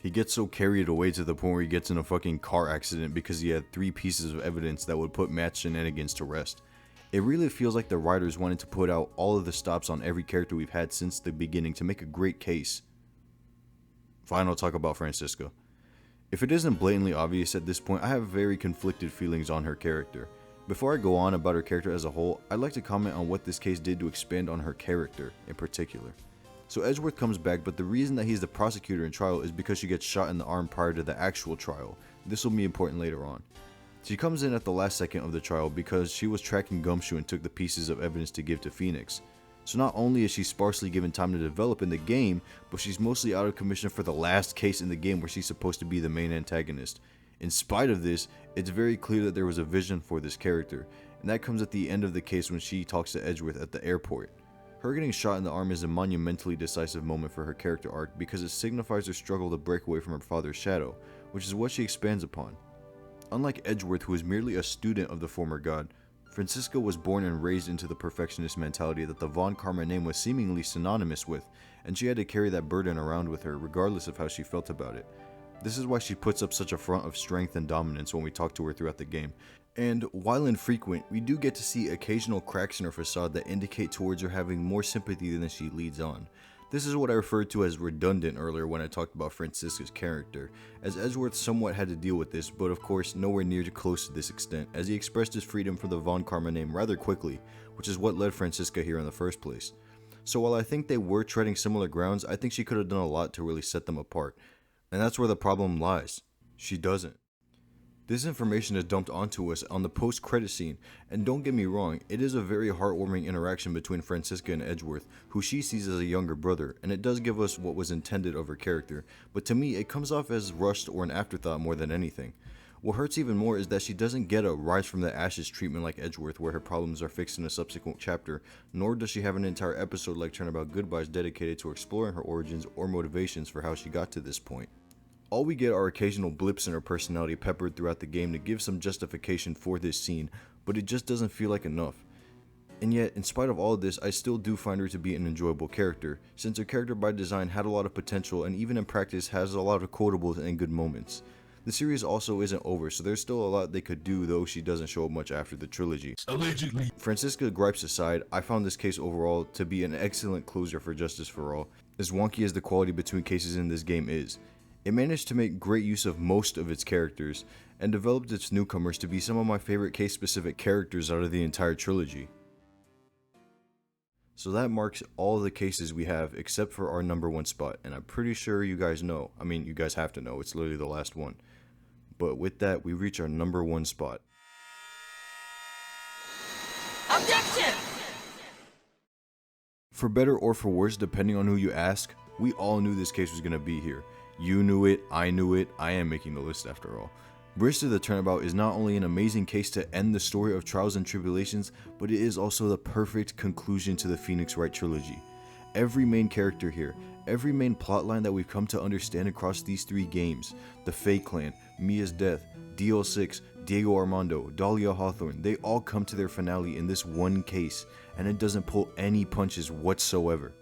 He gets so carried away to the point where he gets in a fucking car accident because he had 3 pieces of evidence that would put Matt's shenanigans to rest. It really feels like the writers wanted to put out all of the stops on every character we've had since the beginning to make a great case. Fine, I'll talk about Francisca. If it isn't blatantly obvious at this point, I have very conflicted feelings on her character. Before I go on about her character as a whole, I'd like to comment on what this case did to expand on her character in particular. So Edgeworth comes back, but the reason that he's the prosecutor in trial is because she gets shot in the arm prior to the actual trial. This will be important later on. She comes in at the last second of the trial because she was tracking Gumshoe and took the pieces of evidence to give to Phoenix. So not only is she sparsely given time to develop in the game, but she's mostly out of commission for the last case in the game where she's supposed to be the main antagonist. In spite of this, it's very clear that there was a vision for this character, and that comes at the end of the case when she talks to Edgeworth at the airport. Her getting shot in the arm is a monumentally decisive moment for her character arc because it signifies her struggle to break away from her father's shadow, which is what she expands upon. Unlike Edgeworth, who is merely a student of the former god, Francisca was born and raised into the perfectionist mentality that the Von Karma name was seemingly synonymous with, and she had to carry that burden around with her regardless of how she felt about it. This is why she puts up such a front of strength and dominance when we talk to her throughout the game. And while infrequent, we do get to see occasional cracks in her facade that indicate towards her having more sympathy than she leads on. This is what I referred to as redundant earlier when I talked about Francisca's character, as Edgeworth somewhat had to deal with this, but of course nowhere near close to this extent, as he expressed his freedom from the Von Karma name rather quickly, which is what led Francisca here in the first place. So while I think they were treading similar grounds, I think she could have done a lot to really set them apart. And that's where the problem lies. She doesn't. This information is dumped onto us on the post-credit scene, and don't get me wrong, it is a very heartwarming interaction between Francisca and Edgeworth, who she sees as a younger brother, and it does give us what was intended of her character, but to me it comes off as rushed or an afterthought more than anything. What hurts even more is that she doesn't get a rise from the ashes treatment like Edgeworth, where her problems are fixed in a subsequent chapter, nor does she have an entire episode like Turnabout Goodbyes dedicated to exploring her origins or motivations for how she got to this point. All we get are occasional blips in her personality peppered throughout the game to give some justification for this scene, but it just doesn't feel like enough. And yet, in spite of all of this, I still do find her to be an enjoyable character, since her character by design had a lot of potential and even in practice has a lot of quotables and good moments. The series also isn't over, so there's still a lot they could do, though she doesn't show up much after the trilogy. Allegedly. Francisca gripes aside, I found this case overall to be an excellent closure for Justice for All, as wonky as the quality between cases in this game is. It managed to make great use of most of its characters, and developed its newcomers to be some of my favorite case-specific characters out of the entire trilogy. So that marks all the cases we have except for our number one spot, and I'm pretty sure you guys know. I mean, you guys have to know, it's literally the last one. But with that, we reach our number one spot. Objection! For better or for worse, depending on who you ask, we all knew this case was going to be here. You knew it, I knew it, I am making the list after all. Bridge to the Turnabout is not only an amazing case to end the story of trials and tribulations, but it is also the perfect conclusion to the Phoenix Wright trilogy. Every main character here, every main plotline that we've come to understand across these three games, the Faye clan, Mia's death, DL6, Diego Armando, Dahlia Hawthorne, they all come to their finale in this one case, and it doesn't pull any punches whatsoever.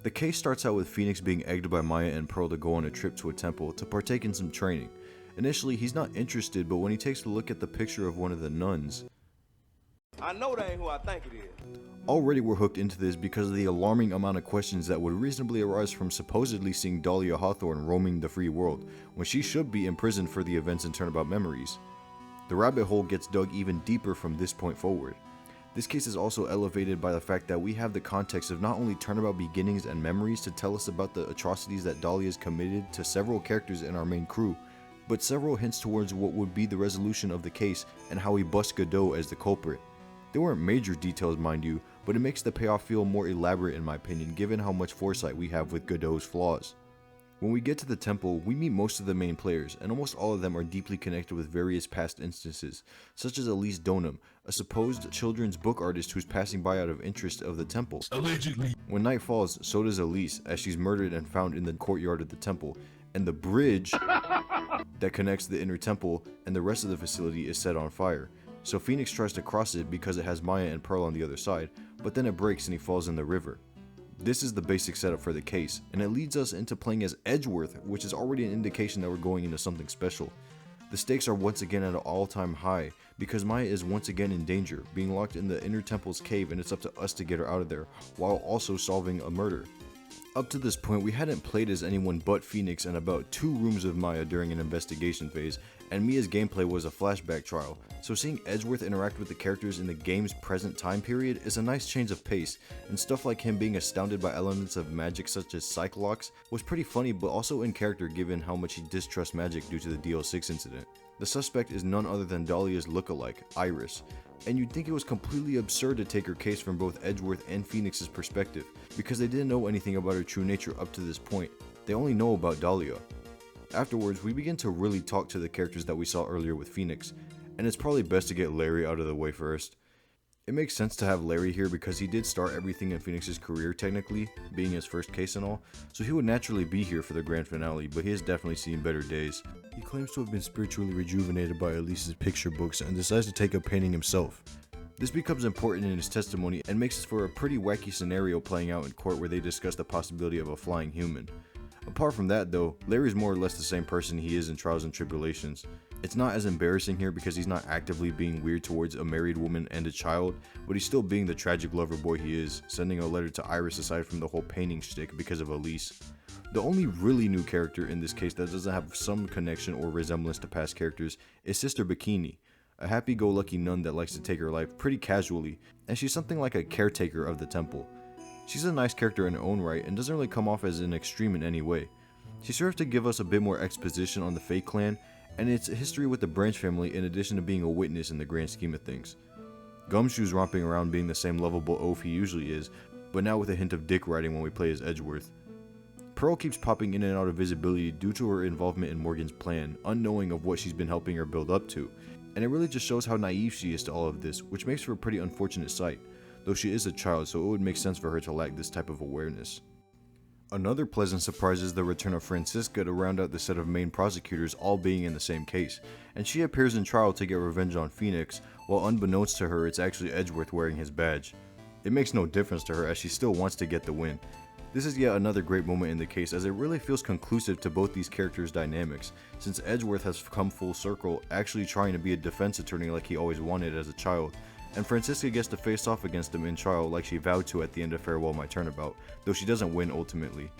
The case starts out with Phoenix being egged by Maya and Pearl to go on a trip to a temple to partake in some training. Initially, he's not interested, but when he takes a look at the picture of one of the nuns, I know that ain't who I think it is. already we're hooked into this because of the alarming amount of questions that would reasonably arise from supposedly seeing Dahlia Hawthorne roaming the free world, when she should be imprisoned for the events in Turnabout Memories. The rabbit hole gets dug even deeper from this point forward. This case is also elevated by the fact that we have the context of not only Turnabout beginnings and memories to tell us about the atrocities that Dahlia has committed to several characters in our main crew, but several hints towards what would be the resolution of the case and how we bust Godot as the culprit. They weren't major details, mind you, but it makes the payoff feel more elaborate in my opinion, given how much foresight we have with Godot's flaws. When we get to the temple, we meet most of the main players, and almost all of them are deeply connected with various past instances, such as Elise Donham, a supposed children's book artist who's passing by out of interest of the temple. Allegedly. When night falls, so does Elise, as she's murdered and found in the courtyard of the temple, and the bridge that connects the inner temple and the rest of the facility is set on fire. So Phoenix tries to cross it because it has Maya and Pearl on the other side, but then it breaks and he falls in the river. This is the basic setup for the case, and it leads us into playing as Edgeworth, which is already an indication that we're going into something special. The stakes are once again at an all-time high, because Maya is once again in danger, being locked in the inner temple's cave, and it's up to us to get her out of there, while also solving a murder. Up to this point, we hadn't played as anyone but Phoenix in about 2 rooms of Maya during an investigation phase, and Mia's gameplay was a flashback trial, so seeing Edgeworth interact with the characters in the game's present time period is a nice change of pace, and stuff like him being astounded by elements of magic such as Cyclops was pretty funny but also in character given how much he distrusts magic due to the DL6 incident. The suspect is none other than Dahlia's lookalike, Iris, and you'd think it was completely absurd to take her case from both Edgeworth and Phoenix's perspective, because they didn't know anything about her true nature up to this point. They only know about Dahlia. Afterwards, we begin to really talk to the characters that we saw earlier with Phoenix, and it's probably best to get Larry out of the way first. It makes sense to have Larry here because he did start everything in Phoenix's career technically, being his first case and all, so he would naturally be here for the grand finale, but he has definitely seen better days. He claims to have been spiritually rejuvenated by Elise's picture books and decides to take up painting himself. This becomes important in his testimony and makes for a pretty wacky scenario playing out in court where they discuss the possibility of a flying human. Apart from that though, Larry's more or less the same person he is in Trials and Tribulations. It's not as embarrassing here because he's not actively being weird towards a married woman and a child, but he's still being the tragic lover boy he is, sending a letter to Iris aside from the whole painting shtick because of Elise. The only really new character in this case that doesn't have some connection or resemblance to past characters is Sister Bikini, a happy-go-lucky nun that likes to take her life pretty casually, and she's something like a caretaker of the temple. She's a nice character in her own right and doesn't really come off as an extreme in any way. She serves to give us a bit more exposition on the Fae clan and its history with the Branch family in addition to being a witness in the grand scheme of things. Gumshoe's romping around being the same lovable oaf he usually is, but now with a hint of dick riding when we play as Edgeworth. Pearl keeps popping in and out of visibility due to her involvement in Morgan's plan, unknowing of what she's been helping her build up to, and it really just shows how naive she is to all of this, which makes for a pretty unfortunate sight, though she is a child so it would make sense for her to lack this type of awareness. Another pleasant surprise is the return of Francisca to round out the set of main prosecutors all being in the same case, and she appears in trial to get revenge on Phoenix, while unbeknownst to her it's actually Edgeworth wearing his badge. It makes no difference to her as she still wants to get the win. This is yet another great moment in the case as it really feels conclusive to both these characters' dynamics, since Edgeworth has come full circle, actually trying to be a defense attorney like he always wanted as a child, and Francisca gets to face off against him in trial like she vowed to at the end of Farewell My Turnabout, though she doesn't win ultimately.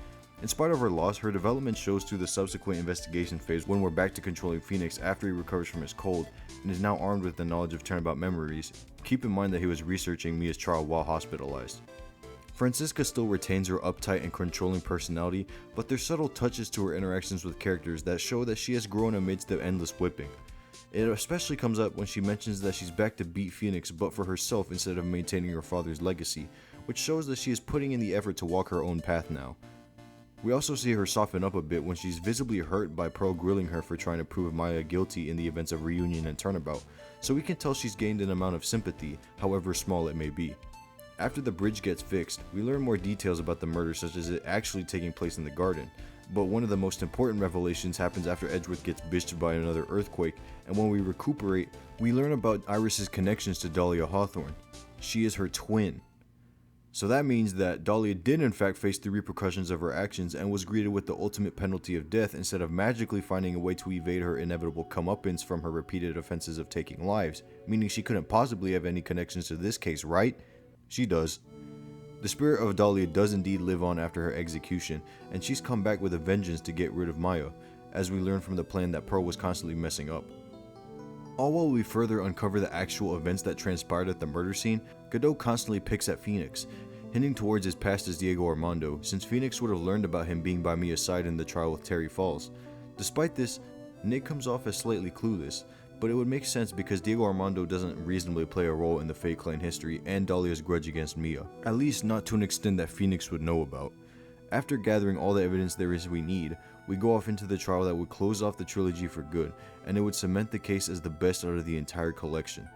In spite of her loss, her development shows through the subsequent investigation phase when we're back to controlling Phoenix after he recovers from his cold and is now armed with the knowledge of Turnabout memories. Keep in mind that he was researching Mia's trial while hospitalized. Francisca still retains her uptight and controlling personality, but there's subtle touches to her interactions with characters that show that she has grown amidst the endless whipping. It especially comes up when she mentions that she's back to beat Phoenix but for herself instead of maintaining her father's legacy, which shows that she is putting in the effort to walk her own path now. We also see her soften up a bit when she's visibly hurt by Pearl grilling her for trying to prove Maya guilty in the events of Reunion and Turnabout, so we can tell she's gained an amount of sympathy, however small it may be. After the bridge gets fixed, we learn more details about the murder, such as it actually taking place in the garden, but one of the most important revelations happens after Edgeworth gets bitched by another earthquake, and when we recuperate, we learn about Iris's connections to Dahlia Hawthorne. She is her twin. So that means that Dahlia did in fact face the repercussions of her actions and was greeted with the ultimate penalty of death instead of magically finding a way to evade her inevitable comeuppance from her repeated offenses of taking lives, meaning she couldn't possibly have any connections to this case, right? She does. The spirit of Dahlia does indeed live on after her execution, and she's come back with a vengeance to get rid of Maya, as we learn from the plan that Pearl was constantly messing up. All while we further uncover the actual events that transpired at the murder scene, Godot constantly picks at Phoenix, hinting towards his past as Diego Armando, since Phoenix would have learned about him being by Mia's side in the trial with Terry Falls. Despite this, Nick comes off as slightly clueless, but it would make sense because Diego Armando doesn't reasonably play a role in the Fae clan history and Dahlia's grudge against Mia, at least not to an extent that Phoenix would know about. After gathering all the evidence there is we need, we go off into the trial that would close off the trilogy for good, and it would cement the case as the best out of the entire collection.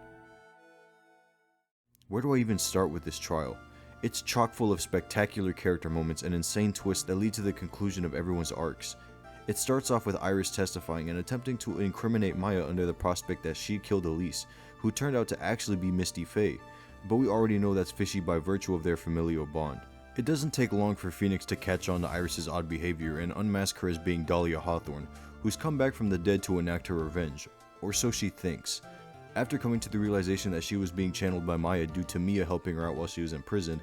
Where do I even start with this trial? It's chock full of spectacular character moments and insane twists that lead to the conclusion of everyone's arcs. It starts off with Iris testifying and attempting to incriminate Maya under the prospect that she killed Elise, who turned out to actually be Misty Fae, but we already know that's fishy by virtue of their familial bond. It doesn't take long for Phoenix to catch on to Iris's odd behavior and unmask her as being Dahlia Hawthorne, who's come back from the dead to enact her revenge, or so she thinks. After coming to the realization that she was being channeled by Maya due to Mia helping her out while she was imprisoned,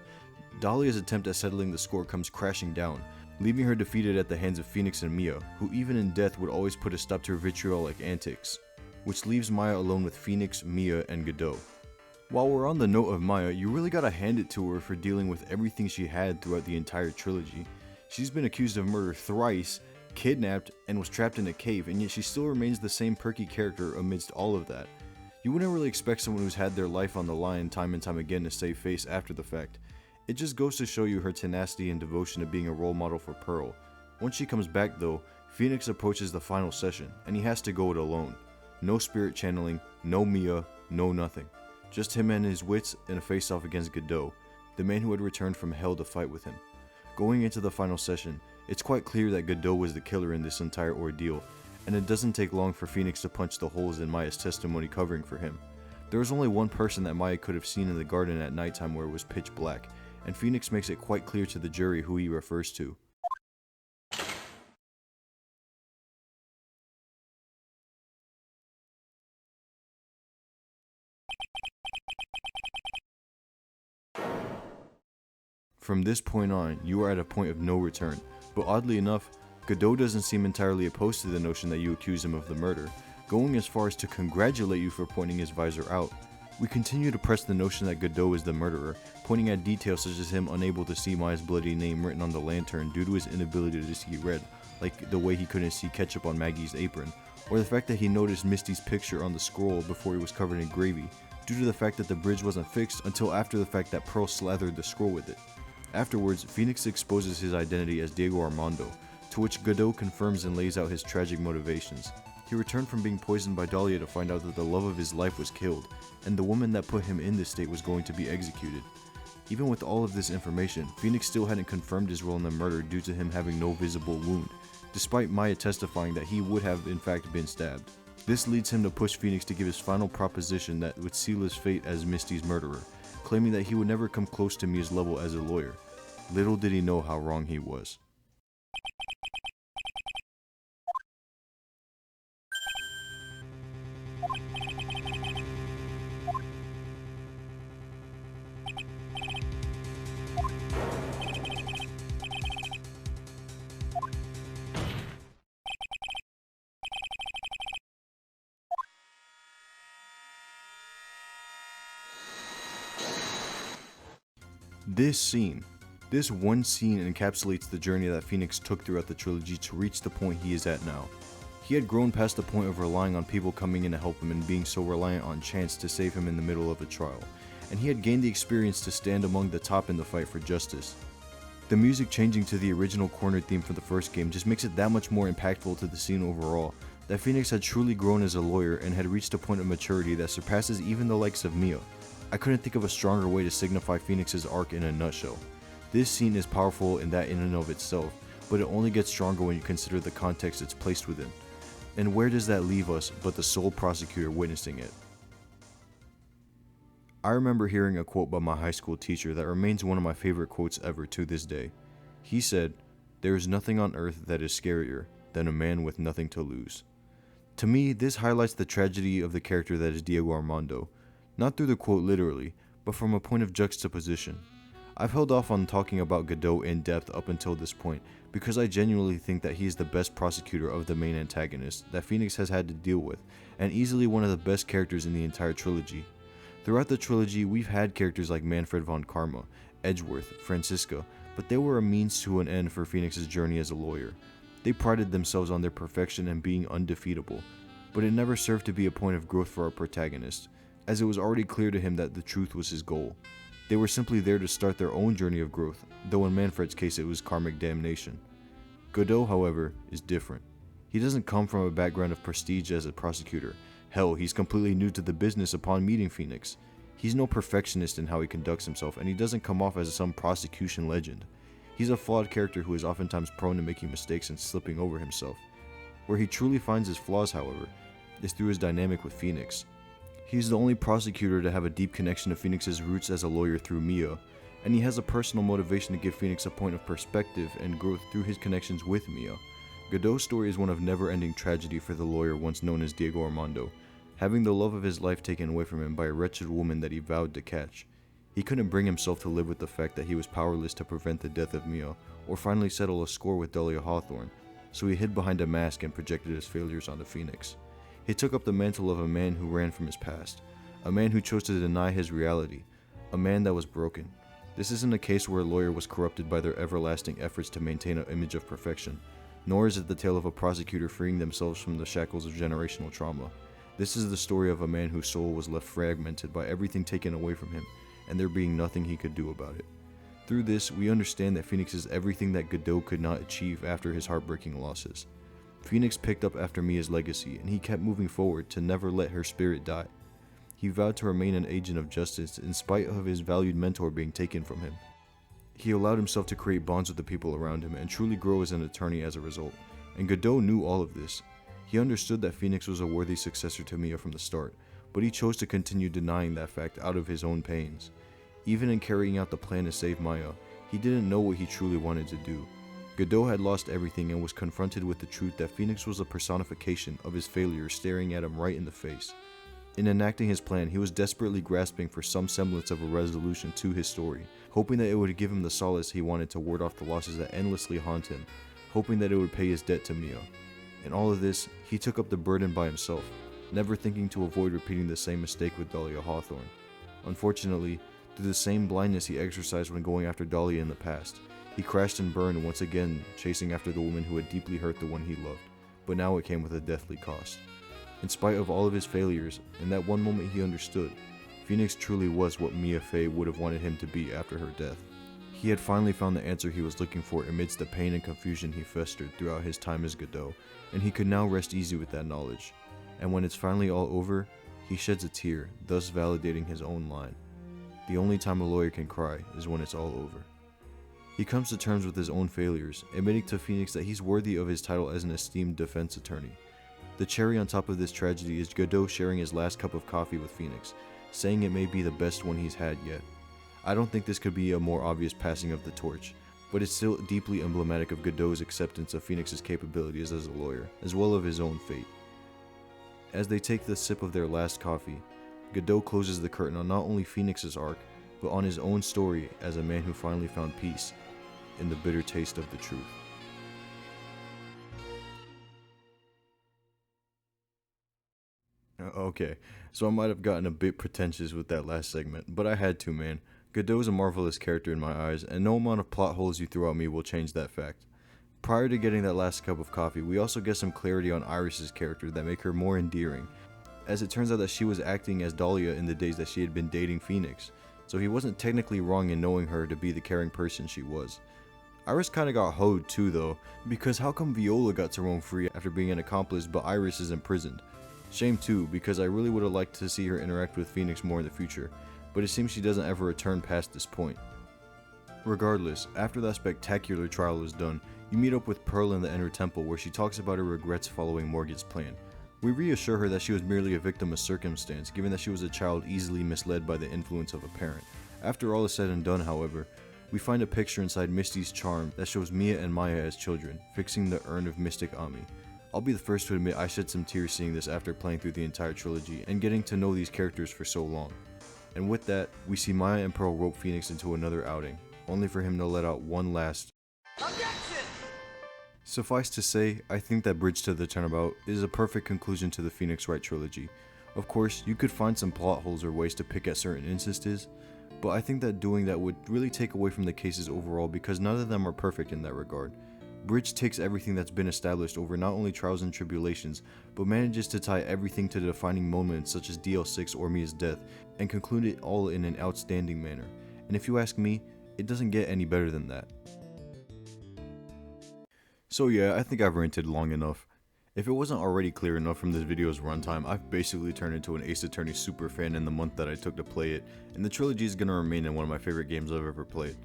Dahlia's attempt at settling the score comes crashing down, leaving her defeated at the hands of Phoenix and Mia, who even in death would always put a stop to her vitriolic antics, which leaves Maya alone with Phoenix, Mia, and Godot. While we're on the note of Maya, you really gotta hand it to her for dealing with everything she had throughout the entire trilogy. She's been accused of murder thrice, kidnapped, and was trapped in a cave, and yet she still remains the same perky character amidst all of that. You wouldn't really expect someone who's had their life on the line time and time again to save face after the fact. It just goes to show you her tenacity and devotion to being a role model for Pearl. Once she comes back though, Phoenix approaches the final session, and he has to go it alone. No spirit channeling, no Mia, no nothing. Just him and his wits in a face-off against Godot, the man who had returned from hell to fight with him. Going into the final session, it's quite clear that Godot was the killer in this entire ordeal, and it doesn't take long for Phoenix to punch the holes in Maya's testimony covering for him. There was only one person that Maya could have seen in the garden at nighttime where it was pitch black, and Phoenix makes it quite clear to the jury who he refers to. From this point on, you are at a point of no return, but oddly enough, Godot doesn't seem entirely opposed to the notion that you accuse him of the murder, going as far as to congratulate you for pointing his visor out. We continue to press the notion that Godot is the murderer, pointing at details such as him unable to see Maya's bloody name written on the lantern due to his inability to see red, like the way he couldn't see ketchup on Maggie's apron, or the fact that he noticed Misty's picture on the scroll before he was covered in gravy, due to the fact that the bridge wasn't fixed until after the fact that Pearl slathered the scroll with it. Afterwards, Phoenix exposes his identity as Diego Armando, to which Godot confirms and lays out his tragic motivations. He returned from being poisoned by Dahlia to find out that the love of his life was killed, and the woman that put him in this state was going to be executed. Even with all of this information, Phoenix still hadn't confirmed his role in the murder due to him having no visible wound, despite Maya testifying that he would have in fact been stabbed. This leads him to push Phoenix to give his final proposition that would seal his fate as Misty's murderer, claiming that he would never come close to Mia's level as a lawyer. Little did he know how wrong he was. This one scene encapsulates the journey that Phoenix took throughout the trilogy to reach the point he is at now. He had grown past the point of relying on people coming in to help him and being so reliant on chance to save him in the middle of a trial, and he had gained the experience to stand among the top in the fight for justice. The music changing to the original corner theme from the first game just makes it that much more impactful to the scene overall, that Phoenix had truly grown as a lawyer and had reached a point of maturity that surpasses even the likes of Mia. I couldn't think of a stronger way to signify Phoenix's arc in a nutshell. This scene is powerful in that in and of itself, but it only gets stronger when you consider the context it's placed within. And where does that leave us but the sole prosecutor witnessing it? I remember hearing a quote by my high school teacher that remains one of my favorite quotes ever to this day. He said, "There is nothing on earth that is scarier than a man with nothing to lose." To me, this highlights the tragedy of the character that is Diego Armando, not through the quote literally, but from a point of juxtaposition. I've held off on talking about Godot in depth up until this point because I genuinely think that he is the best prosecutor of the main antagonist that Phoenix has had to deal with, and easily one of the best characters in the entire trilogy. Throughout the trilogy, we've had characters like Manfred von Karma, Edgeworth, Francisca, but they were a means to an end for Phoenix's journey as a lawyer. They prided themselves on their perfection and being undefeatable, but it never served to be a point of growth for our protagonist, as it was already clear to him that the truth was his goal. They were simply there to start their own journey of growth, though in Manfred's case it was karmic damnation. Godot, however, is different. He doesn't come from a background of prestige as a prosecutor. Hell, he's completely new to the business upon meeting Phoenix. He's no perfectionist in how he conducts himself, and he doesn't come off as some prosecution legend. He's a flawed character who is oftentimes prone to making mistakes and slipping over himself. Where he truly finds his flaws, however, is through his dynamic with Phoenix. He's the only prosecutor to have a deep connection to Phoenix's roots as a lawyer through Mia, and he has a personal motivation to give Phoenix a point of perspective and growth through his connections with Mia. Godot's story is one of never-ending tragedy for the lawyer once known as Diego Armando, having the love of his life taken away from him by a wretched woman that he vowed to catch. He couldn't bring himself to live with the fact that he was powerless to prevent the death of Mia, or finally settle a score with Dahlia Hawthorne, so he hid behind a mask and projected his failures onto Phoenix. He took up the mantle of a man who ran from his past, a man who chose to deny his reality, a man that was broken. This isn't a case where a lawyer was corrupted by their everlasting efforts to maintain an image of perfection, nor is it the tale of a prosecutor freeing themselves from the shackles of generational trauma. This is the story of a man whose soul was left fragmented by everything taken away from him, and there being nothing he could do about it. Through this, we understand that Phoenix is everything that Godot could not achieve after his heartbreaking losses. Phoenix picked up after Mia's legacy, and he kept moving forward to never let her spirit die. He vowed to remain an agent of justice in spite of his valued mentor being taken from him. He allowed himself to create bonds with the people around him and truly grow as an attorney as a result, and Godot knew all of this. He understood that Phoenix was a worthy successor to Mia from the start, but he chose to continue denying that fact out of his own pains. Even in carrying out the plan to save Maya, he didn't know what he truly wanted to do. Godot had lost everything and was confronted with the truth that Phoenix was a personification of his failure staring at him right in the face. In enacting his plan, he was desperately grasping for some semblance of a resolution to his story, hoping that it would give him the solace he wanted to ward off the losses that endlessly haunt him, hoping that it would pay his debt to Mia. In all of this, he took up the burden by himself, never thinking to avoid repeating the same mistake with Dahlia Hawthorne. Unfortunately, through the same blindness he exercised when going after Dahlia in the past, he crashed and burned once again, chasing after the woman who had deeply hurt the one he loved, but now it came with a deathly cost. In spite of all of his failures, in that one moment he understood, Phoenix truly was what Mia Fey would have wanted him to be after her death. He had finally found the answer he was looking for amidst the pain and confusion he festered throughout his time as Godot, and he could now rest easy with that knowledge. And when it's finally all over, he sheds a tear, thus validating his own line. The only time a lawyer can cry is when it's all over. He comes to terms with his own failures, admitting to Phoenix that he's worthy of his title as an esteemed defense attorney. The cherry on top of this tragedy is Godot sharing his last cup of coffee with Phoenix, saying it may be the best one he's had yet. I don't think this could be a more obvious passing of the torch, but it's still deeply emblematic of Godot's acceptance of Phoenix's capabilities as a lawyer, as well as his own fate. As they take the sip of their last coffee, Godot closes the curtain on not only Phoenix's arc, but on his own story as a man who finally found peace in the bitter taste of the truth. Okay, so I might have gotten a bit pretentious with that last segment, but I had to, man. Godot is a marvelous character in my eyes, and no amount of plot holes you throw at me will change that fact. Prior to getting that last cup of coffee, we also get some clarity on Iris's character that make her more endearing, as it turns out that she was acting as Dahlia in the days that she had been dating Phoenix, so he wasn't technically wrong in knowing her to be the caring person she was. Iris kinda got hoed too though, because how come Viola got to roam free after being an accomplice but Iris is imprisoned? Shame too, because I really would have liked to see her interact with Phoenix more in the future, but it seems she doesn't ever return past this point. Regardless, after that spectacular trial is done, you meet up with Pearl in the Inner Temple where she talks about her regrets following Morgan's plan. We reassure her that she was merely a victim of circumstance, given that she was a child easily misled by the influence of a parent. After all is said and done, however, we find a picture inside Misty's charm that shows Mia and Maya as children, fixing the urn of Mystic Ami. I'll be the first to admit I shed some tears seeing this after playing through the entire trilogy and getting to know these characters for so long. And with that, we see Maya and Pearl rope Phoenix into another outing, only for him to let out one last Objection! Suffice to say, I think that Bridge to the Turnabout is a perfect conclusion to the Phoenix Wright trilogy. Of course, you could find some plot holes or ways to pick at certain instances, but I think that doing that would really take away from the cases overall because none of them are perfect in that regard. Bridge takes everything that's been established over not only trials and tribulations, but manages to tie everything to the defining moments such as DL6 or Mia's death, and conclude it all in an outstanding manner. And if you ask me, it doesn't get any better than that. So yeah, I think I've ranted long enough. If it wasn't already clear enough from this video's runtime, I've basically turned into an Ace Attorney super fan in the month that I took to play it, and the trilogy is gonna remain in one of my favorite games I've ever played.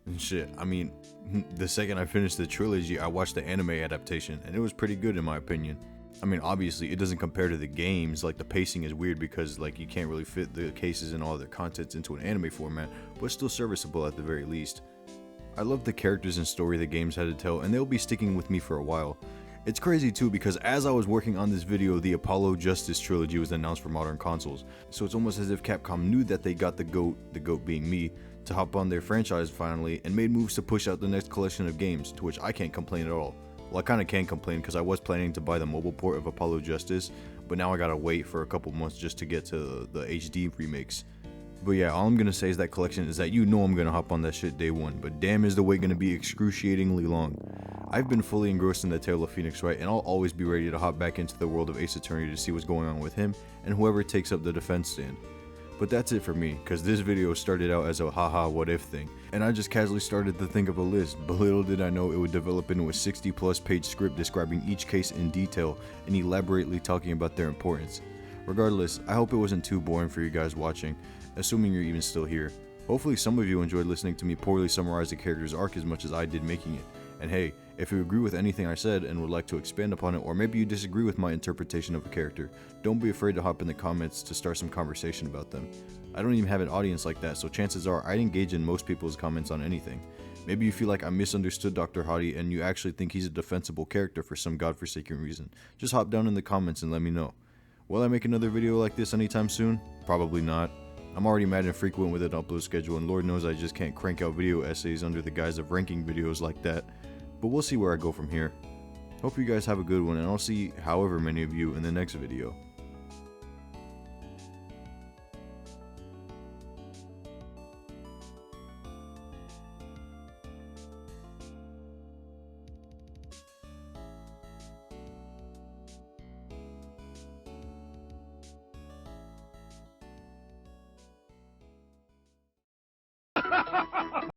And shit, I mean, the second I finished the trilogy, I watched the anime adaptation, and it was pretty good in my opinion. I mean, obviously, it doesn't compare to the games, like the pacing is weird because like you can't really fit the cases and all their contents into an anime format, but it's still serviceable at the very least. I love the characters and story the games had to tell, and they'll be sticking with me for a while. It's crazy too because as I was working on this video, the Apollo Justice trilogy was announced for modern consoles, so it's almost as if Capcom knew that they got the GOAT being me, to hop on their franchise finally, and made moves to push out the next collection of games, to which I can't complain at all. Well, I kinda can complain because I was planning to buy the mobile port of Apollo Justice, but now I gotta wait for a couple months just to get to the HD remakes. But yeah, all I'm gonna say is that collection is that you know I'm gonna hop on that shit day one, but damn is the wait gonna be excruciatingly long. I've been fully engrossed in the tale of Phoenix Wright, and I'll always be ready to hop back into the world of Ace Attorney to see what's going on with him, and whoever takes up the defense stand. But that's it for me, cause this video started out as a haha what if thing, and I just casually started to think of a list, but little did I know it would develop into a 60+ page script describing each case in detail and elaborately talking about their importance. Regardless, I hope it wasn't too boring for you guys watching, assuming you're even still here. Hopefully some of you enjoyed listening to me poorly summarize the character's arc as much as I did making it. And hey, if you agree with anything I said and would like to expand upon it, or maybe you disagree with my interpretation of a character, don't be afraid to hop in the comments to start some conversation about them. I don't even have an audience like that, so chances are I'd engage in most people's comments on anything. Maybe you feel like I misunderstood Dr. Hottie and you actually think he's a defensible character for some godforsaken reason. Just hop down in the comments and let me know. Will I make another video like this anytime soon? Probably not. I'm already mad infrequent with an upload schedule, and Lord knows I just can't crank out video essays under the guise of ranking videos like that, but we'll see where I go from here. Hope you guys have a good one, and I'll see however many of you in the next video.